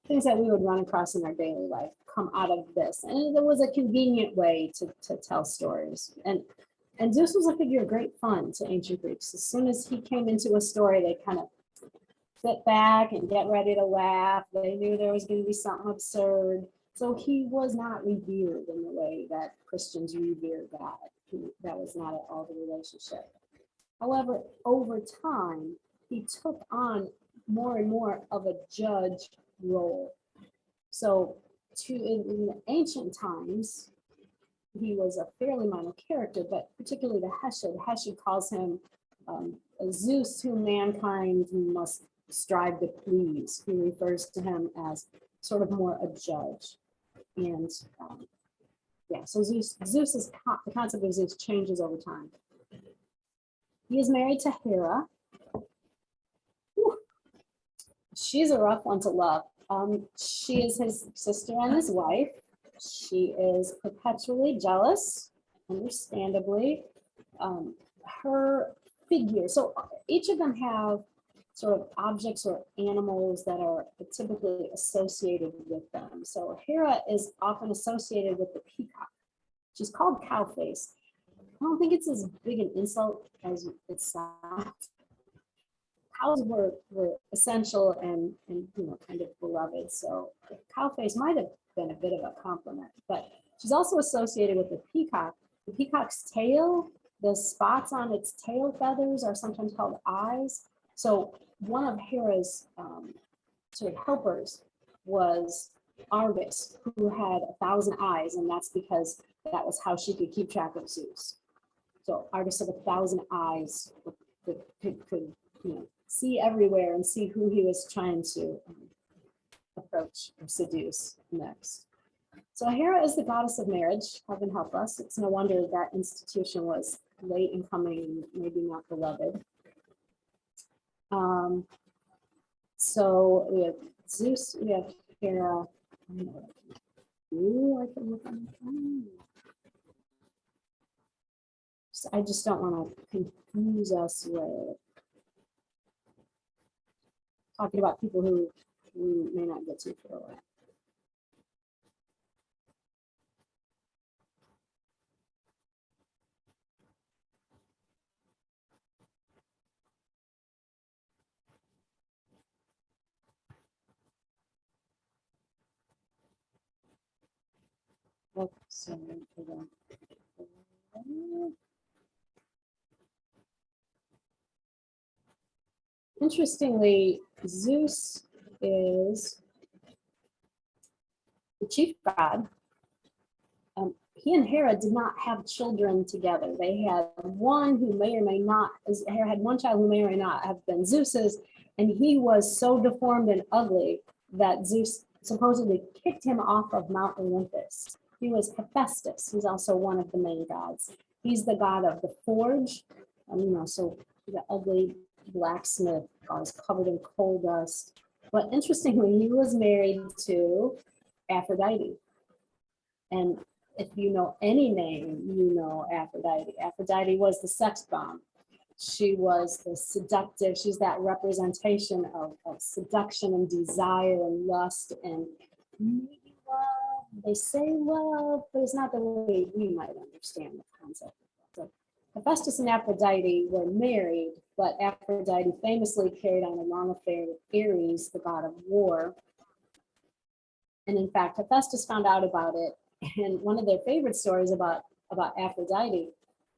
things that we would run across in our daily life come out of this. And there was a convenient way to tell stories. And Zeus was a figure of great fun to ancient Greeks. As soon as he came into a story, they kind of sit back and get ready to laugh. They knew there was going to be something absurd. So he was not revered in the way that Christians revere God. That was not at all the relationship. However, over time, he took on more and more of a judge role. So in the ancient times, he was a fairly minor character, but particularly the Hesiod calls him a Zeus whom mankind must strive to please. He refers to him as sort of more a judge. And so the concept of Zeus changes over time. He is married to Hera. Whew. She's a rough one to love. She is his sister and his wife. She is perpetually jealous, understandably. Her figure, so each of them have sort of objects or animals that are typically associated with them. So Hera is often associated with the peacock. She's called cow face. I don't think it's as big an insult as it sounds. Cows were essential and kind of beloved. So cow face might have been a bit of a compliment, but she's also associated with the peacock. The peacock's tail, the spots on its tail feathers are sometimes called eyes. So one of Hera's sort of helpers was Argus, who had 1,000 eyes, and that's because that was how she could keep track of Zeus. So Argus of 1,000 eyes could see everywhere and see who he was trying to approach or seduce next. So Hera is the goddess of marriage. Heaven help us. It's no wonder that institution was late in coming, maybe not beloved. So we have Zeus, we have Hera. I just don't want to confuse us with talking about people who we may not get to for a while. Interestingly, Zeus is the chief god. he and Hera did not have children together. They had one who may or may not, Hera had one child who may or may not have been Zeus's, and he was so deformed and ugly that Zeus supposedly kicked him off of Mount Olympus. He was Hephaestus. He's also one of the main gods. He's the god of the forge, so the ugly blacksmith was covered in coal dust. But interestingly, he was married to Aphrodite. And if you know any name, you know Aphrodite. Aphrodite was the sex bomb. She was the seductive, she's that representation of seduction and desire and lust and love. They say love, but it's not the way we might understand the concept. So Hephaestus and Aphrodite were married, but Aphrodite famously carried on a long affair with Ares, the god of war. And in fact, Hephaestus found out about it. And one of their favorite stories about Aphrodite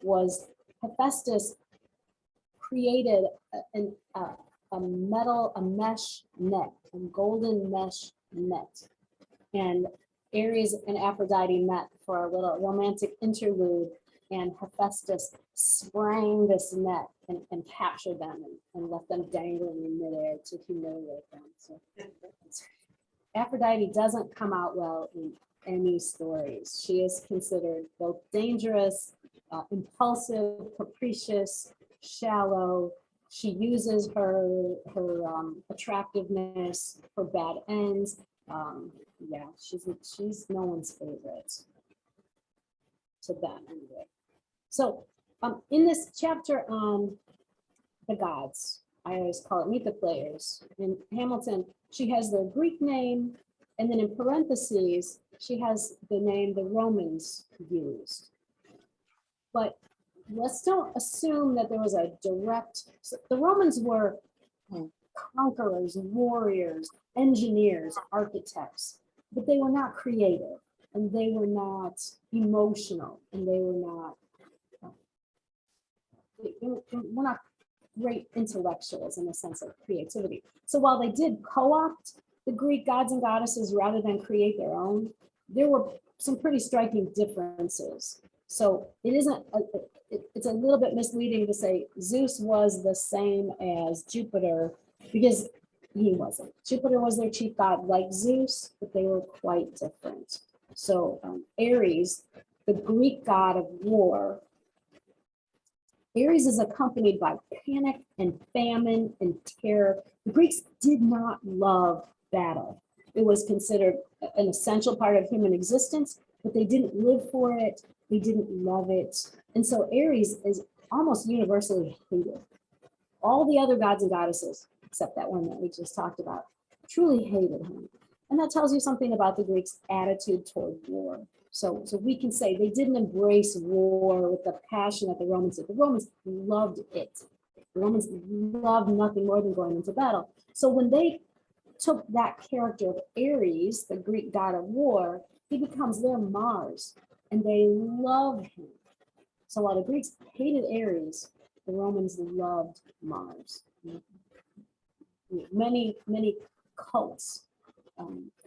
was Hephaestus created a mesh net, a golden mesh net. And Ares and Aphrodite met for a little romantic interlude, and Hephaestus sprang this net and captured them and left them dangling in midair to humiliate them. So Aphrodite doesn't come out well in any stories. She is considered both dangerous, impulsive, capricious, shallow. She uses her attractiveness for bad ends. Yeah, she's no one's favorite to them anyway. So in this chapter on the gods, I always call it Meet the Players. In Hamilton, she has their Greek name, and then in parentheses, she has the name the Romans used. But let's don't assume that there was a direct, the Romans were conquerors, warriors, engineers, architects, but they were not creative, and they were not emotional, and they were not great intellectuals in the sense of creativity. So while they did co-opt the Greek gods and goddesses rather than create their own, there were some pretty striking differences. So it's a little bit misleading to say Zeus was the same as Jupiter, because he wasn't. Jupiter was their chief god like Zeus, but they were quite different. So Ares, the Greek god of war, Ares is accompanied by panic and famine and terror. The Greeks did not love battle. It was considered an essential part of human existence, but they didn't live for it. They didn't love it. And so Ares is almost universally hated. All the other gods and goddesses, except that one that we just talked about, truly hated him. And that tells you something about the Greeks' attitude toward war. So we can say they didn't embrace war with the passion that the Romans did. The Romans loved it. The Romans loved nothing more than going into battle. So when they took that character of Ares, the Greek god of war, he becomes their Mars, and they love him. So while the Greeks hated Ares, the Romans loved Mars. Many cults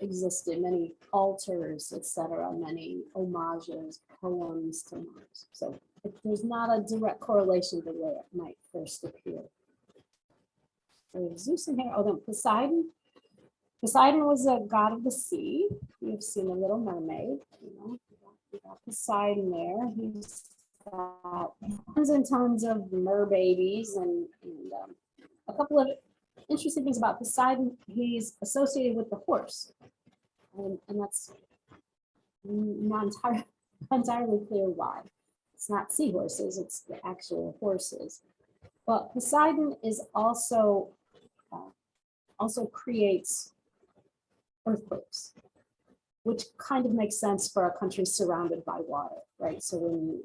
existed, many altars, etc., many homages, poems to Mars. So there's not a direct correlation the way it might first appear. So Zeus and Hera, then Poseidon. Poseidon was a god of the sea. You've seen The Little Mermaid. You got Poseidon there. He's got tons and tons of merbabies and a couple of interesting things about Poseidon. He's associated with the horse, and that's not entirely clear why. It's not seahorses, it's the actual horses. But Poseidon is also creates earthquakes, which kind of makes sense for a country surrounded by water, right? So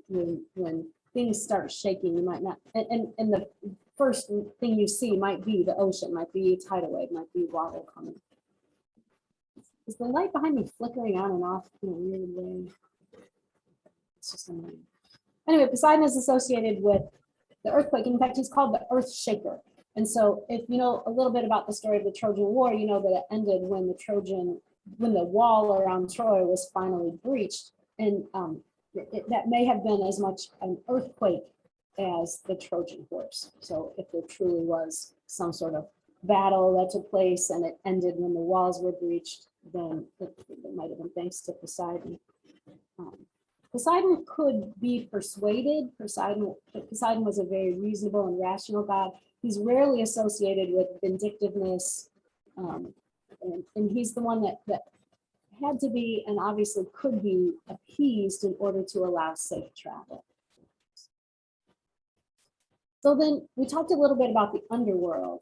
when things start shaking, you might not, and the first thing you see might be the ocean, might be a tidal wave, might be water coming. Is the light behind me flickering on and off in a weird way? It's just annoying. Anyway, Poseidon is associated with the earthquake. In fact, he's called the earth shaker. And so if you know a little bit about the story of the Trojan War, you know that it ended when the wall around Troy was finally breached. And that may have been as much an earthquake as the Trojan horse. So if there truly was some sort of battle that took place and it ended when the walls were breached, then it might have been thanks to Poseidon. Poseidon could be persuaded. Poseidon was a very reasonable and rational god. He's rarely associated with vindictiveness. And he's the one that had to be and obviously could be appeased in order to allow safe travel. So then we talked a little bit about the underworld.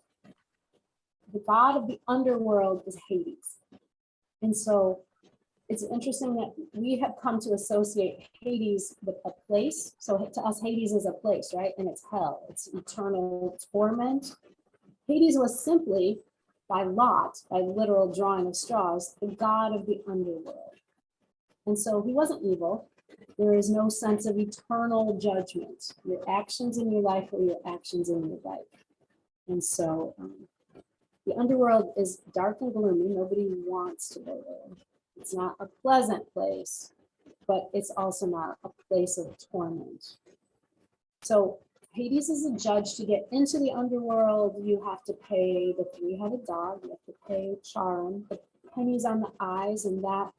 The god of the underworld is Hades. And so it's interesting that we have come to associate Hades with a place. So to us, Hades is a place, right? And it's hell, it's eternal torment. Hades was simply, by lot, by literal drawing of straws, the god of the underworld. And so he wasn't evil. There is no sense of eternal judgment. Your actions in your life are your actions in your life. And so the underworld is dark and gloomy. Nobody wants to go there. It's not a pleasant place, but it's also not a place of torment. So Hades is a judge. To get into the underworld, you have to pay the three-headed dog, you have to pay Charon, the pennies on the eyes, and that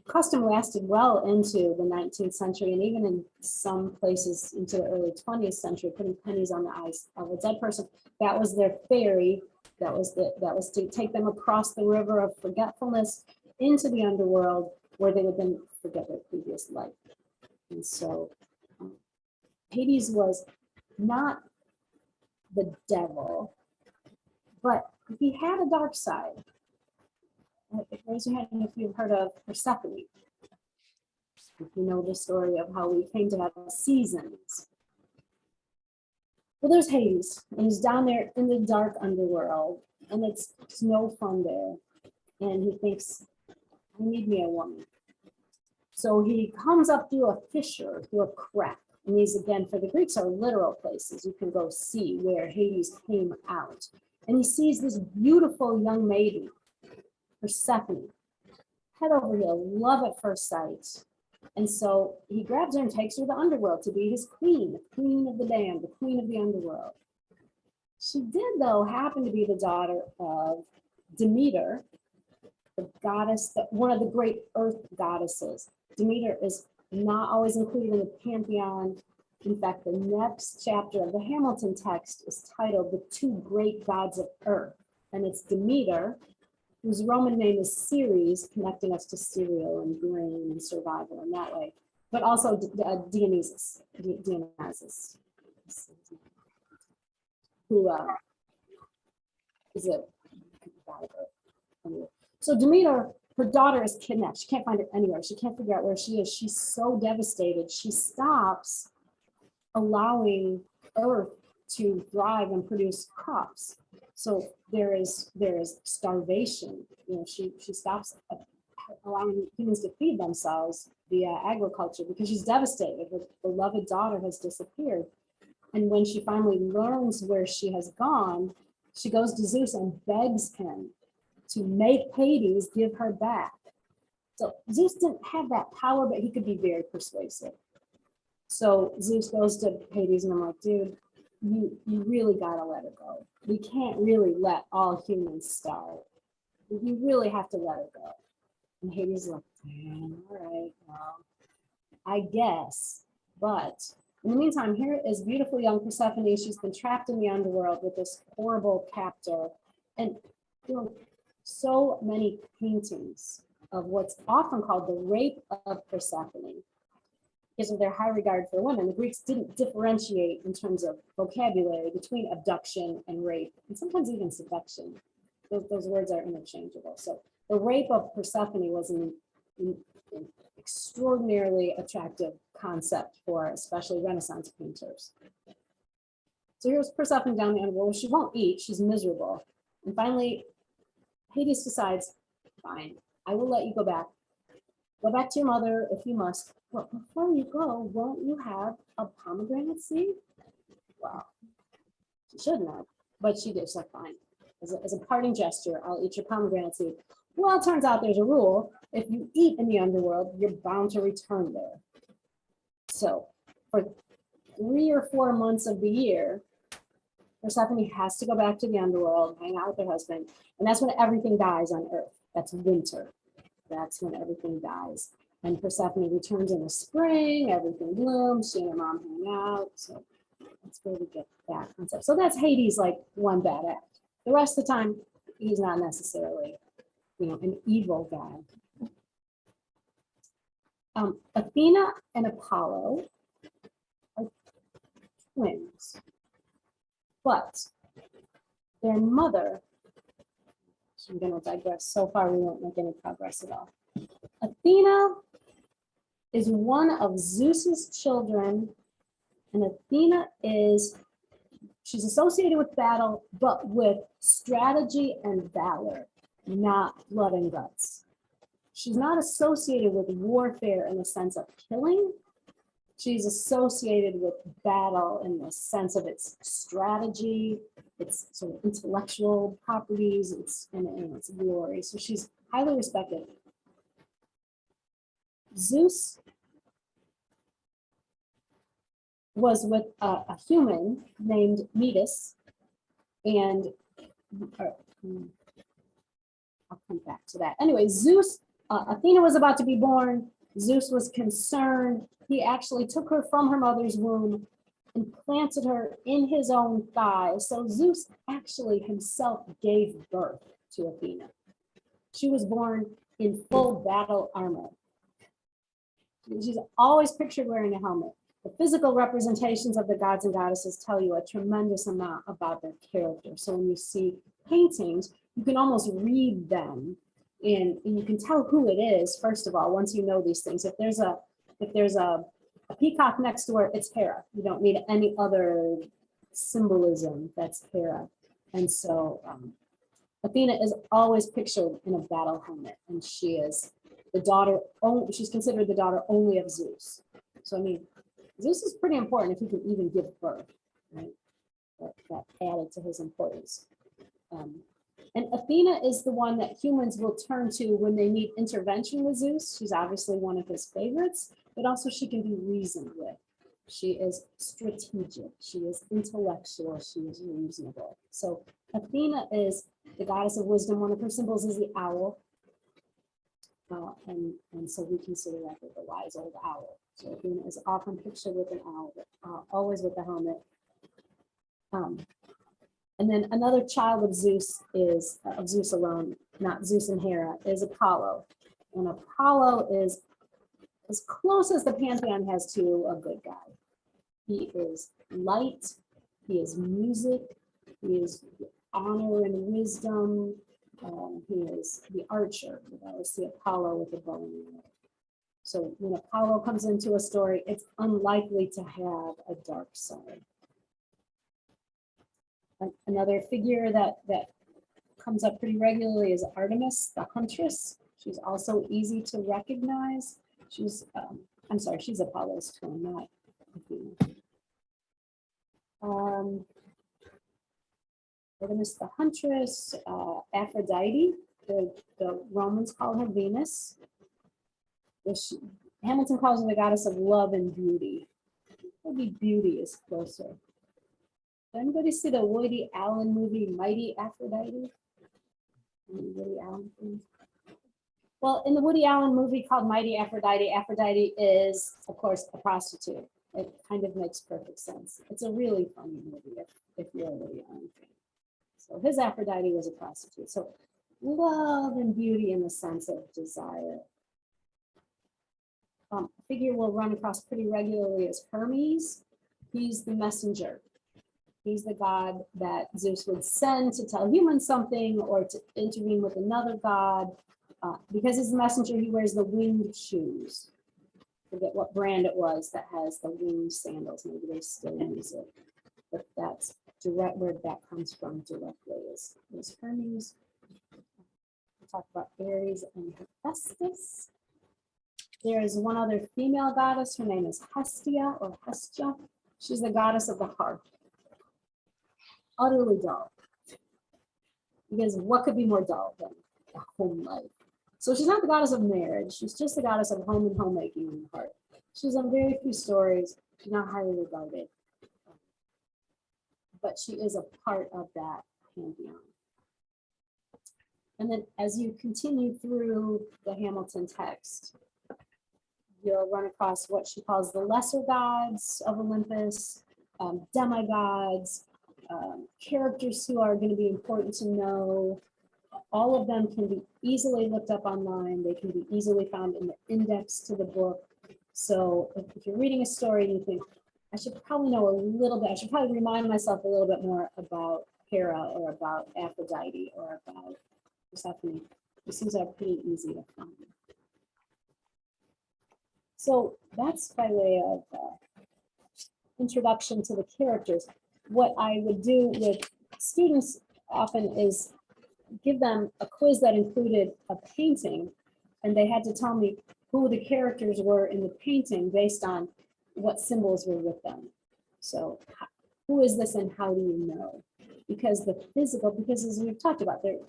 custom lasted well into the 19th century, and even in some places into the early 20th century, putting pennies on the eyes of a dead person. That was their ferry. That was to take them across the river of forgetfulness into the underworld, where they would then forget their previous life. And so Hades was not the devil, but he had a dark side. Raise your hand if you've heard of Persephone. If you know the story of how we came to have seasons. Well, there's Hades, and he's down there in the dark underworld, and it's no fun there. And he thinks, I need me a woman. So he comes up through a fissure, through a crack. And these, again, for the Greeks, are literal places. You can go see where Hades came out. And he sees this beautiful young maiden, Persephone, head over heel, love at first sight. And so he grabs her and takes her to the underworld to be his queen, the queen of the damned, the queen of the underworld. She did, though, happen to be the daughter of Demeter, the goddess, one of the great earth goddesses. Demeter is not always included in the pantheon. In fact, the next chapter of the Hamilton text is titled The Two Great Gods of Earth. And it's Demeter, whose Roman name is Ceres, connecting us to cereal and grain and survival in that way. But also Dionysus, who is a god of earth. So Demeter, her daughter is kidnapped. She can't find her anywhere. She can't figure out where she is. She's so devastated. She stops allowing Earth to thrive and produce crops. So there is starvation. You know, she stops allowing humans to feed themselves via agriculture because she's devastated. Her beloved daughter has disappeared. And when she finally learns where she has gone, she goes to Zeus and begs him to make Hades give her back. So Zeus didn't have that power, but he could be very persuasive. So Zeus goes to Hades and I'm like, dude, you really gotta let her go. We can't really let all humans starve. You really have to let her go. And Hades is like, all right, well, I guess. But in the meantime, here is beautiful young Persephone. She's been trapped in the underworld with this horrible captor. And you know, so many paintings of what's often called the rape of Persephone because of their high regard for women. The Greeks didn't differentiate in terms of vocabulary between abduction and rape, and sometimes even seduction. Those words are interchangeable. So the rape of Persephone was an extraordinarily attractive concept for especially Renaissance painters. So here's Persephone down the underworld. She won't eat. She's miserable. And finally, Hades decides, fine, I will let you go back. Go back to your mother if you must. But before you go, won't you have a pomegranate seed? Well, she shouldn't have, but she did. She's like, fine. As a parting gesture, I'll eat your pomegranate seed. Well, it turns out there's a rule. If you eat in the underworld, you're bound to return there. So for 3 or 4 months of the year, Persephone has to go back to the underworld, hang out with her husband, and that's when everything dies on Earth. That's winter. That's when everything dies. And Persephone returns in the spring, everything blooms, she and her mom hang out. So that's where we get that concept. So that's Hades, like one bad act. The rest of the time, he's not necessarily, an evil guy. Athena and Apollo are twins, but their mother, I'm going to digress. So far, we won't make any progress at all. Athena is one of Zeus's children, and Athena she's associated with battle, but with strategy and valor, not blood and guts. She's not associated with warfare in the sense of killing. She's associated with battle in the sense of its strategy, its sort of intellectual properties, and its glory. So she's highly respected. Zeus was with a human named Metis, and I'll come back to that. Anyway, Athena was about to be born. Zeus was concerned. He actually took her from her mother's womb and planted her in his own thigh. So Zeus actually himself gave birth to Athena. She was born in full battle armor. She's always pictured wearing a helmet. The physical representations of the gods and goddesses tell you a tremendous amount about their character. So when you see paintings, you can almost read them, and you can tell who it is, first of all, once you know these things. If there's a peacock next to her, it's Hera. You don't need any other symbolism. That's Hera. And so Athena is always pictured in a battle helmet, and she is the daughter, she's considered the daughter only of Zeus. So, I mean, Zeus is pretty important if he can even give birth, right? That added to his importance. And Athena is the one that humans will turn to when they need intervention with Zeus. She's obviously one of his favorites, but also she can be reasoned with. She is strategic, she is intellectual, she is reasonable. So Athena is the goddess of wisdom. One of her symbols is the owl. And so we consider that the wise old owl. So Athena is often pictured with an owl, but always with the helmet. And then another child of Zeus is, of Zeus alone, not Zeus and Hera, is Apollo. And Apollo is as close as the pantheon has to a good guy. He is light, he is music, he is honor and wisdom. He is the archer. You always see Apollo with a bow and arrow. So when Apollo comes into a story, it's unlikely to have a dark side. Another figure that comes up pretty regularly is Artemis, the huntress. She's also easy to recognize. She's, I'm sorry, she's Apollo's twin, not Athena. Artemis the huntress, Aphrodite, the Romans call her Venus. Hamilton calls her the goddess of love and beauty. Maybe beauty is closer. Did anybody see the Woody Allen movie, Mighty Aphrodite? Woody Allen film? Well, in the Woody Allen movie called Mighty Aphrodite, Aphrodite is, of course, a prostitute. It kind of makes perfect sense. It's a really funny movie if you're a Woody Allen fan. So his Aphrodite was a prostitute. So love and beauty in the sense of desire. A figure we'll run across pretty regularly is Hermes. He's the messenger. He's the god that Zeus would send to tell humans something or to intervene with another god. Because he's the messenger, he wears the winged shoes. Forget what brand it was that has the winged sandals. Maybe they still use it. But that's direct where that comes from directly is Hermes. We'll talk about Ares and Hephaestus. There is one other female goddess. Her name is Hestia or Hestia. She's the goddess of the hearth. Utterly dull. Because what could be more dull than a home life? So she's not the goddess of marriage. She's just the goddess of home and homemaking in the heart. She's on very few stories, she's not highly regarded. But she is a part of that pantheon. And then as you continue through the Hamilton text, you'll run across what she calls the lesser gods of Olympus, demigods, characters who are going to be important to know. All of them can be easily looked up online. They can be easily found in the index to the book. So if you're reading a story and you think, I should probably know a little bit, I should probably remind myself a little bit more about Hera or about Aphrodite or about Persephone. These things are pretty easy to find. So that's by way of introduction to the characters. What I would do with students often is give them a quiz that included a painting, and they had to tell me who the characters were in the painting based on what symbols were with them. So who is this and how do you know? Because the physical, because as we've talked about, they're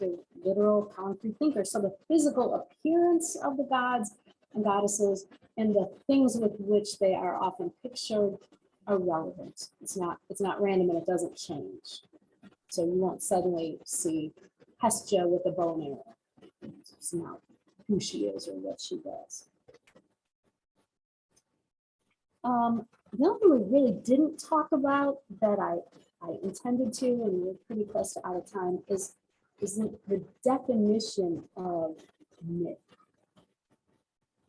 literal concrete thinkers. So the physical appearance of the gods and goddesses and the things with which they are often pictured are relevant. It's not random and it doesn't change. So you won't suddenly see Hestia with a bow and arrow. It's not who she is or what she does. The only thing we really didn't talk about that I intended to, and we're pretty close to out of time, is the definition of myth.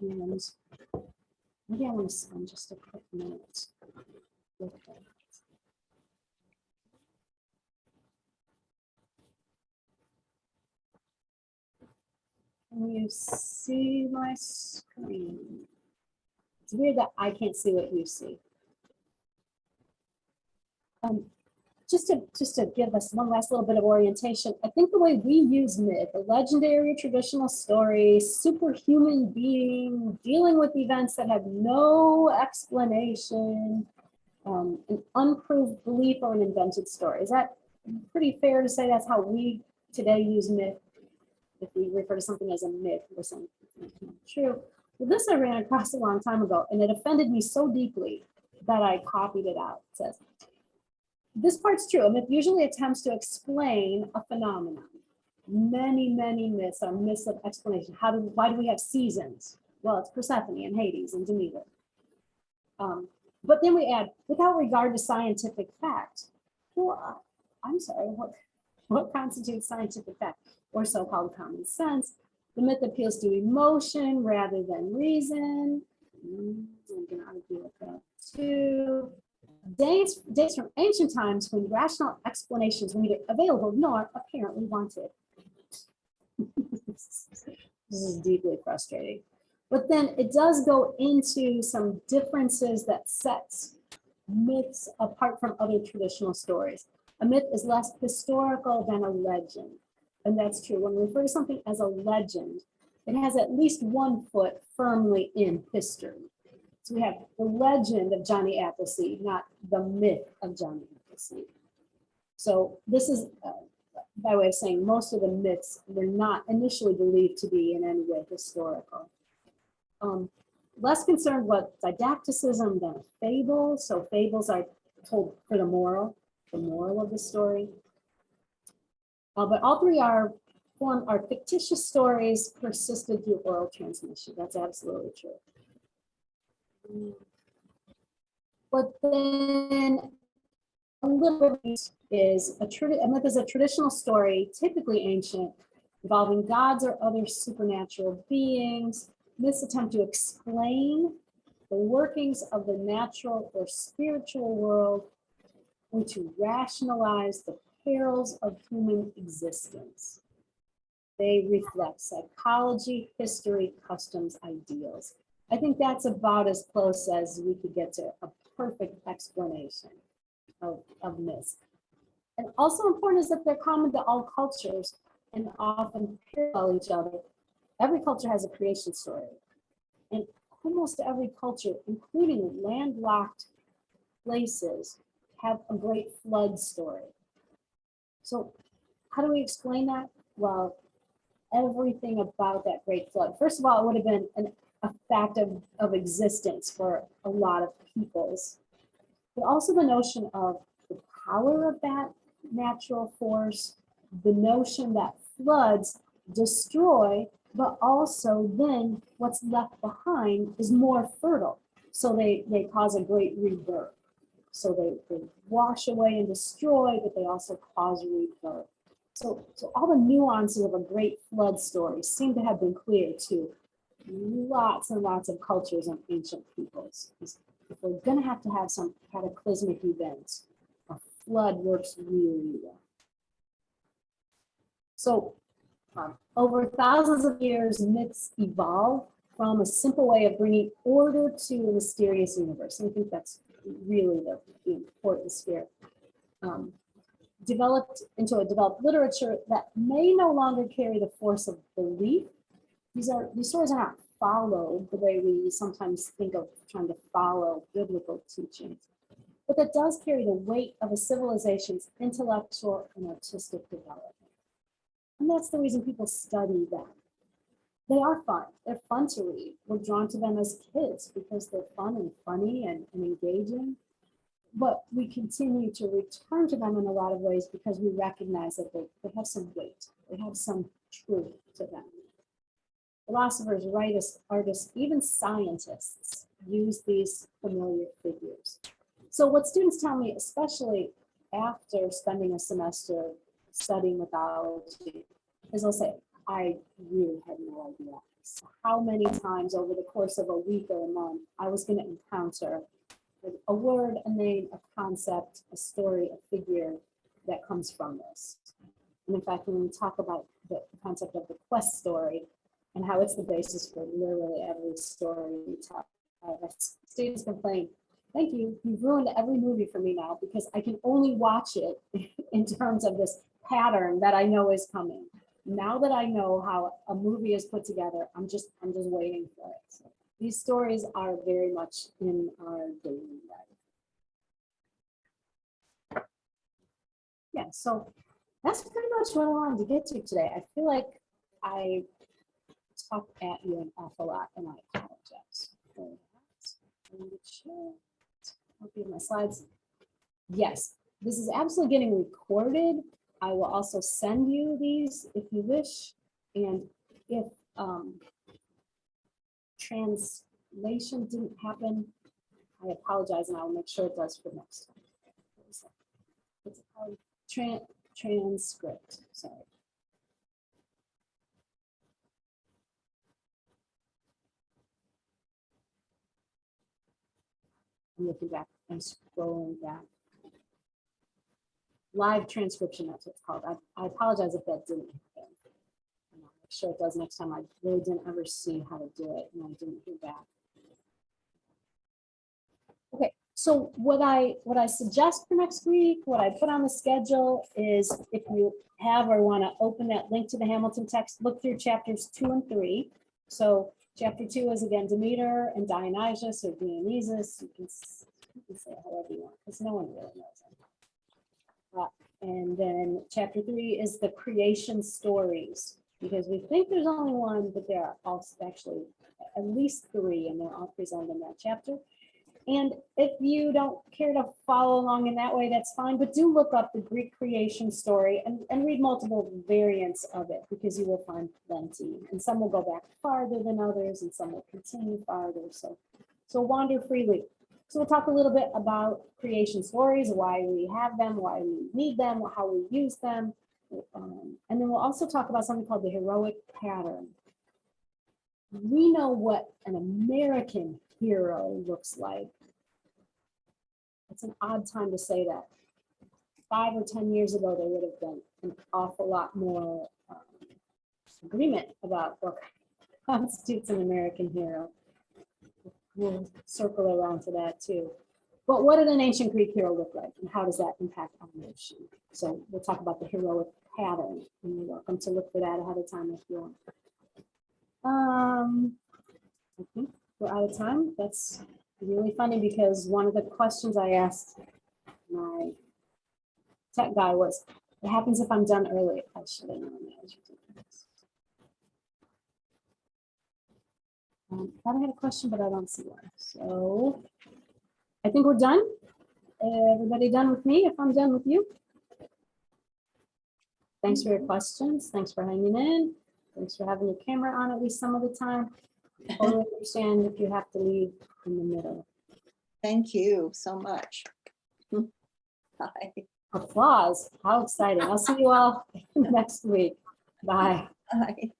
And maybe I want to spend just a quick minute with that. Can you see my screen? It's weird that I can't see what you see. Just to give us one last little bit of orientation, I think the way we use myth, a legendary traditional story, superhuman being, dealing with events that have no explanation, an unproved belief or an invented story. Is that pretty fair to say that's how we today use myth? If we refer to something as a myth, we're saying it's not true. Well, this I ran across a long time ago, and it offended me so deeply that I copied it out. It says, this part's true. A myth usually attempts to explain a phenomenon. Many myths are myths of explanation. Why do we have seasons? Well, it's Persephone and Hades and Demeter. But then we add, without regard to scientific fact. Well, I'm sorry, what constitutes scientific fact or so-called common sense? The myth appeals to emotion rather than reason. I'm going to argue with that too. Days from ancient times when rational explanations were neither available nor apparently wanted. This is deeply frustrating. But then it does go into some differences that sets myths apart from other traditional stories. A myth is less historical than a legend. And that's true. When we refer to something as a legend, it has at least one foot firmly in history. So we have the legend of Johnny Appleseed, not the myth of Johnny Appleseed. So this is by way of saying most of the myths were not initially believed to be in any way historical. Less concerned with didacticism than fable. So fables are told for the moral of the story. But all three are fictitious stories persisted through oral transmission. That's absolutely true. But then a little bit is a myth is a traditional story, typically ancient, involving gods or other supernatural beings. Myths attempt to explain the workings of the natural or spiritual world and to rationalize the perils of human existence. They reflect psychology, history, customs, ideals. I think that's about as close as we could get to a perfect explanation of myths. And also important is that they're common to all cultures and often parallel each other. Every culture has a creation story. And almost every culture, including landlocked places, have a great flood story. So how do we explain that? Well, everything about that great flood. First of all, it would have been an a fact of existence for a lot of peoples. But also the notion of the power of that natural force, the notion that floods destroy, but also then what's left behind is more fertile. So they cause a great rebirth. So they wash away and destroy, but they also cause rebirth. So all the nuances of a great flood story seem to have been clear to lots and lots of cultures and ancient peoples. If we're going to have some cataclysmic events, a flood works really well. So over thousands of years, myths evolve from a simple way of bringing order to a mysterious universe. And I think that's really the important spirit. Developed literature that may no longer carry the force of belief. These stories are not followed the way we sometimes think of trying to follow biblical teachings, but that does carry the weight of a civilization's intellectual and artistic development. And that's the reason people study them. They are fun. They're fun to read. We're drawn to them as kids because they're fun and funny and engaging. But we continue to return to them in a lot of ways because we recognize that they have some weight. They have some truth to them. Philosophers, writers, artists, even scientists use these familiar figures. So what students tell me, especially after spending a semester studying mythology, is they'll say, I really had no idea how many times over the course of a week or a month I was going to encounter a word, a name, a concept, a story, a figure that comes from this. And in fact, when we talk about the concept of the quest story and how it's the basis for literally every story we tell, students complain, thank you, you've ruined every movie for me now because I can only watch it in terms of this pattern that I know is coming. Now that I know how a movie is put together, I'm just waiting for it. So these stories are very much in our daily life. Yeah, so that's pretty much what I wanted to get to today. I feel like I talked at you an awful lot, and I apologize for that. I'll give my slides. Yes, this is absolutely getting recorded. I will also send you these if you wish. And if translation didn't happen, I apologize, and I will make sure it does for next time. It's called transcript, sorry. I'm looking back and scrolling back. Live transcription, that's what it's called. I apologize if that didn't happen. And I'll make sure it does next time. I really didn't ever see how to do it, and I didn't hear back. Okay, so what I suggest for next week, what I put on the schedule is if you have or want to open that link to the Hamilton text, look through chapters 2 and 3. So chapter 2 is again Demeter and Dionysus or Dionysus. You can say it however you want, because no one really knows it. And then chapter 3 is the creation stories, because we think there's only one, but there are also actually at least 3, and they're all presented in that chapter. And if you don't care to follow along in that way, that's fine, but do look up the Greek creation story and read multiple variants of it, because you will find plenty. And some will go back farther than others, and some will continue farther. So wander freely. So we'll talk a little bit about creation stories, why we have them, why we need them, how we use them. And then we'll also talk about something called the heroic pattern. We know what an American hero looks like. It's an odd time to say that. 5 or 10 years ago, there would have been an awful lot more agreement about what constitutes an American hero. We'll circle around to that too. But what did an ancient Greek hero look like, and how does that impact our notion? So we'll talk about the heroic pattern, and you're welcome to look for that ahead of time if you want. I think we're out of time. That's really funny because one of the questions I asked my tech guy was, what happens if I'm done early? I should have known that was ridiculous. Thought I had a question, but I don't see one. So I think we're done. Everybody done with me? If I'm done with you? Thanks for your questions. Thanks for hanging in. Thanks for having your camera on at least some of the time. Totally understand if you have to leave in the middle. Thank you so much. Bye. Applause. How exciting. I'll see you all next week. Bye. Bye.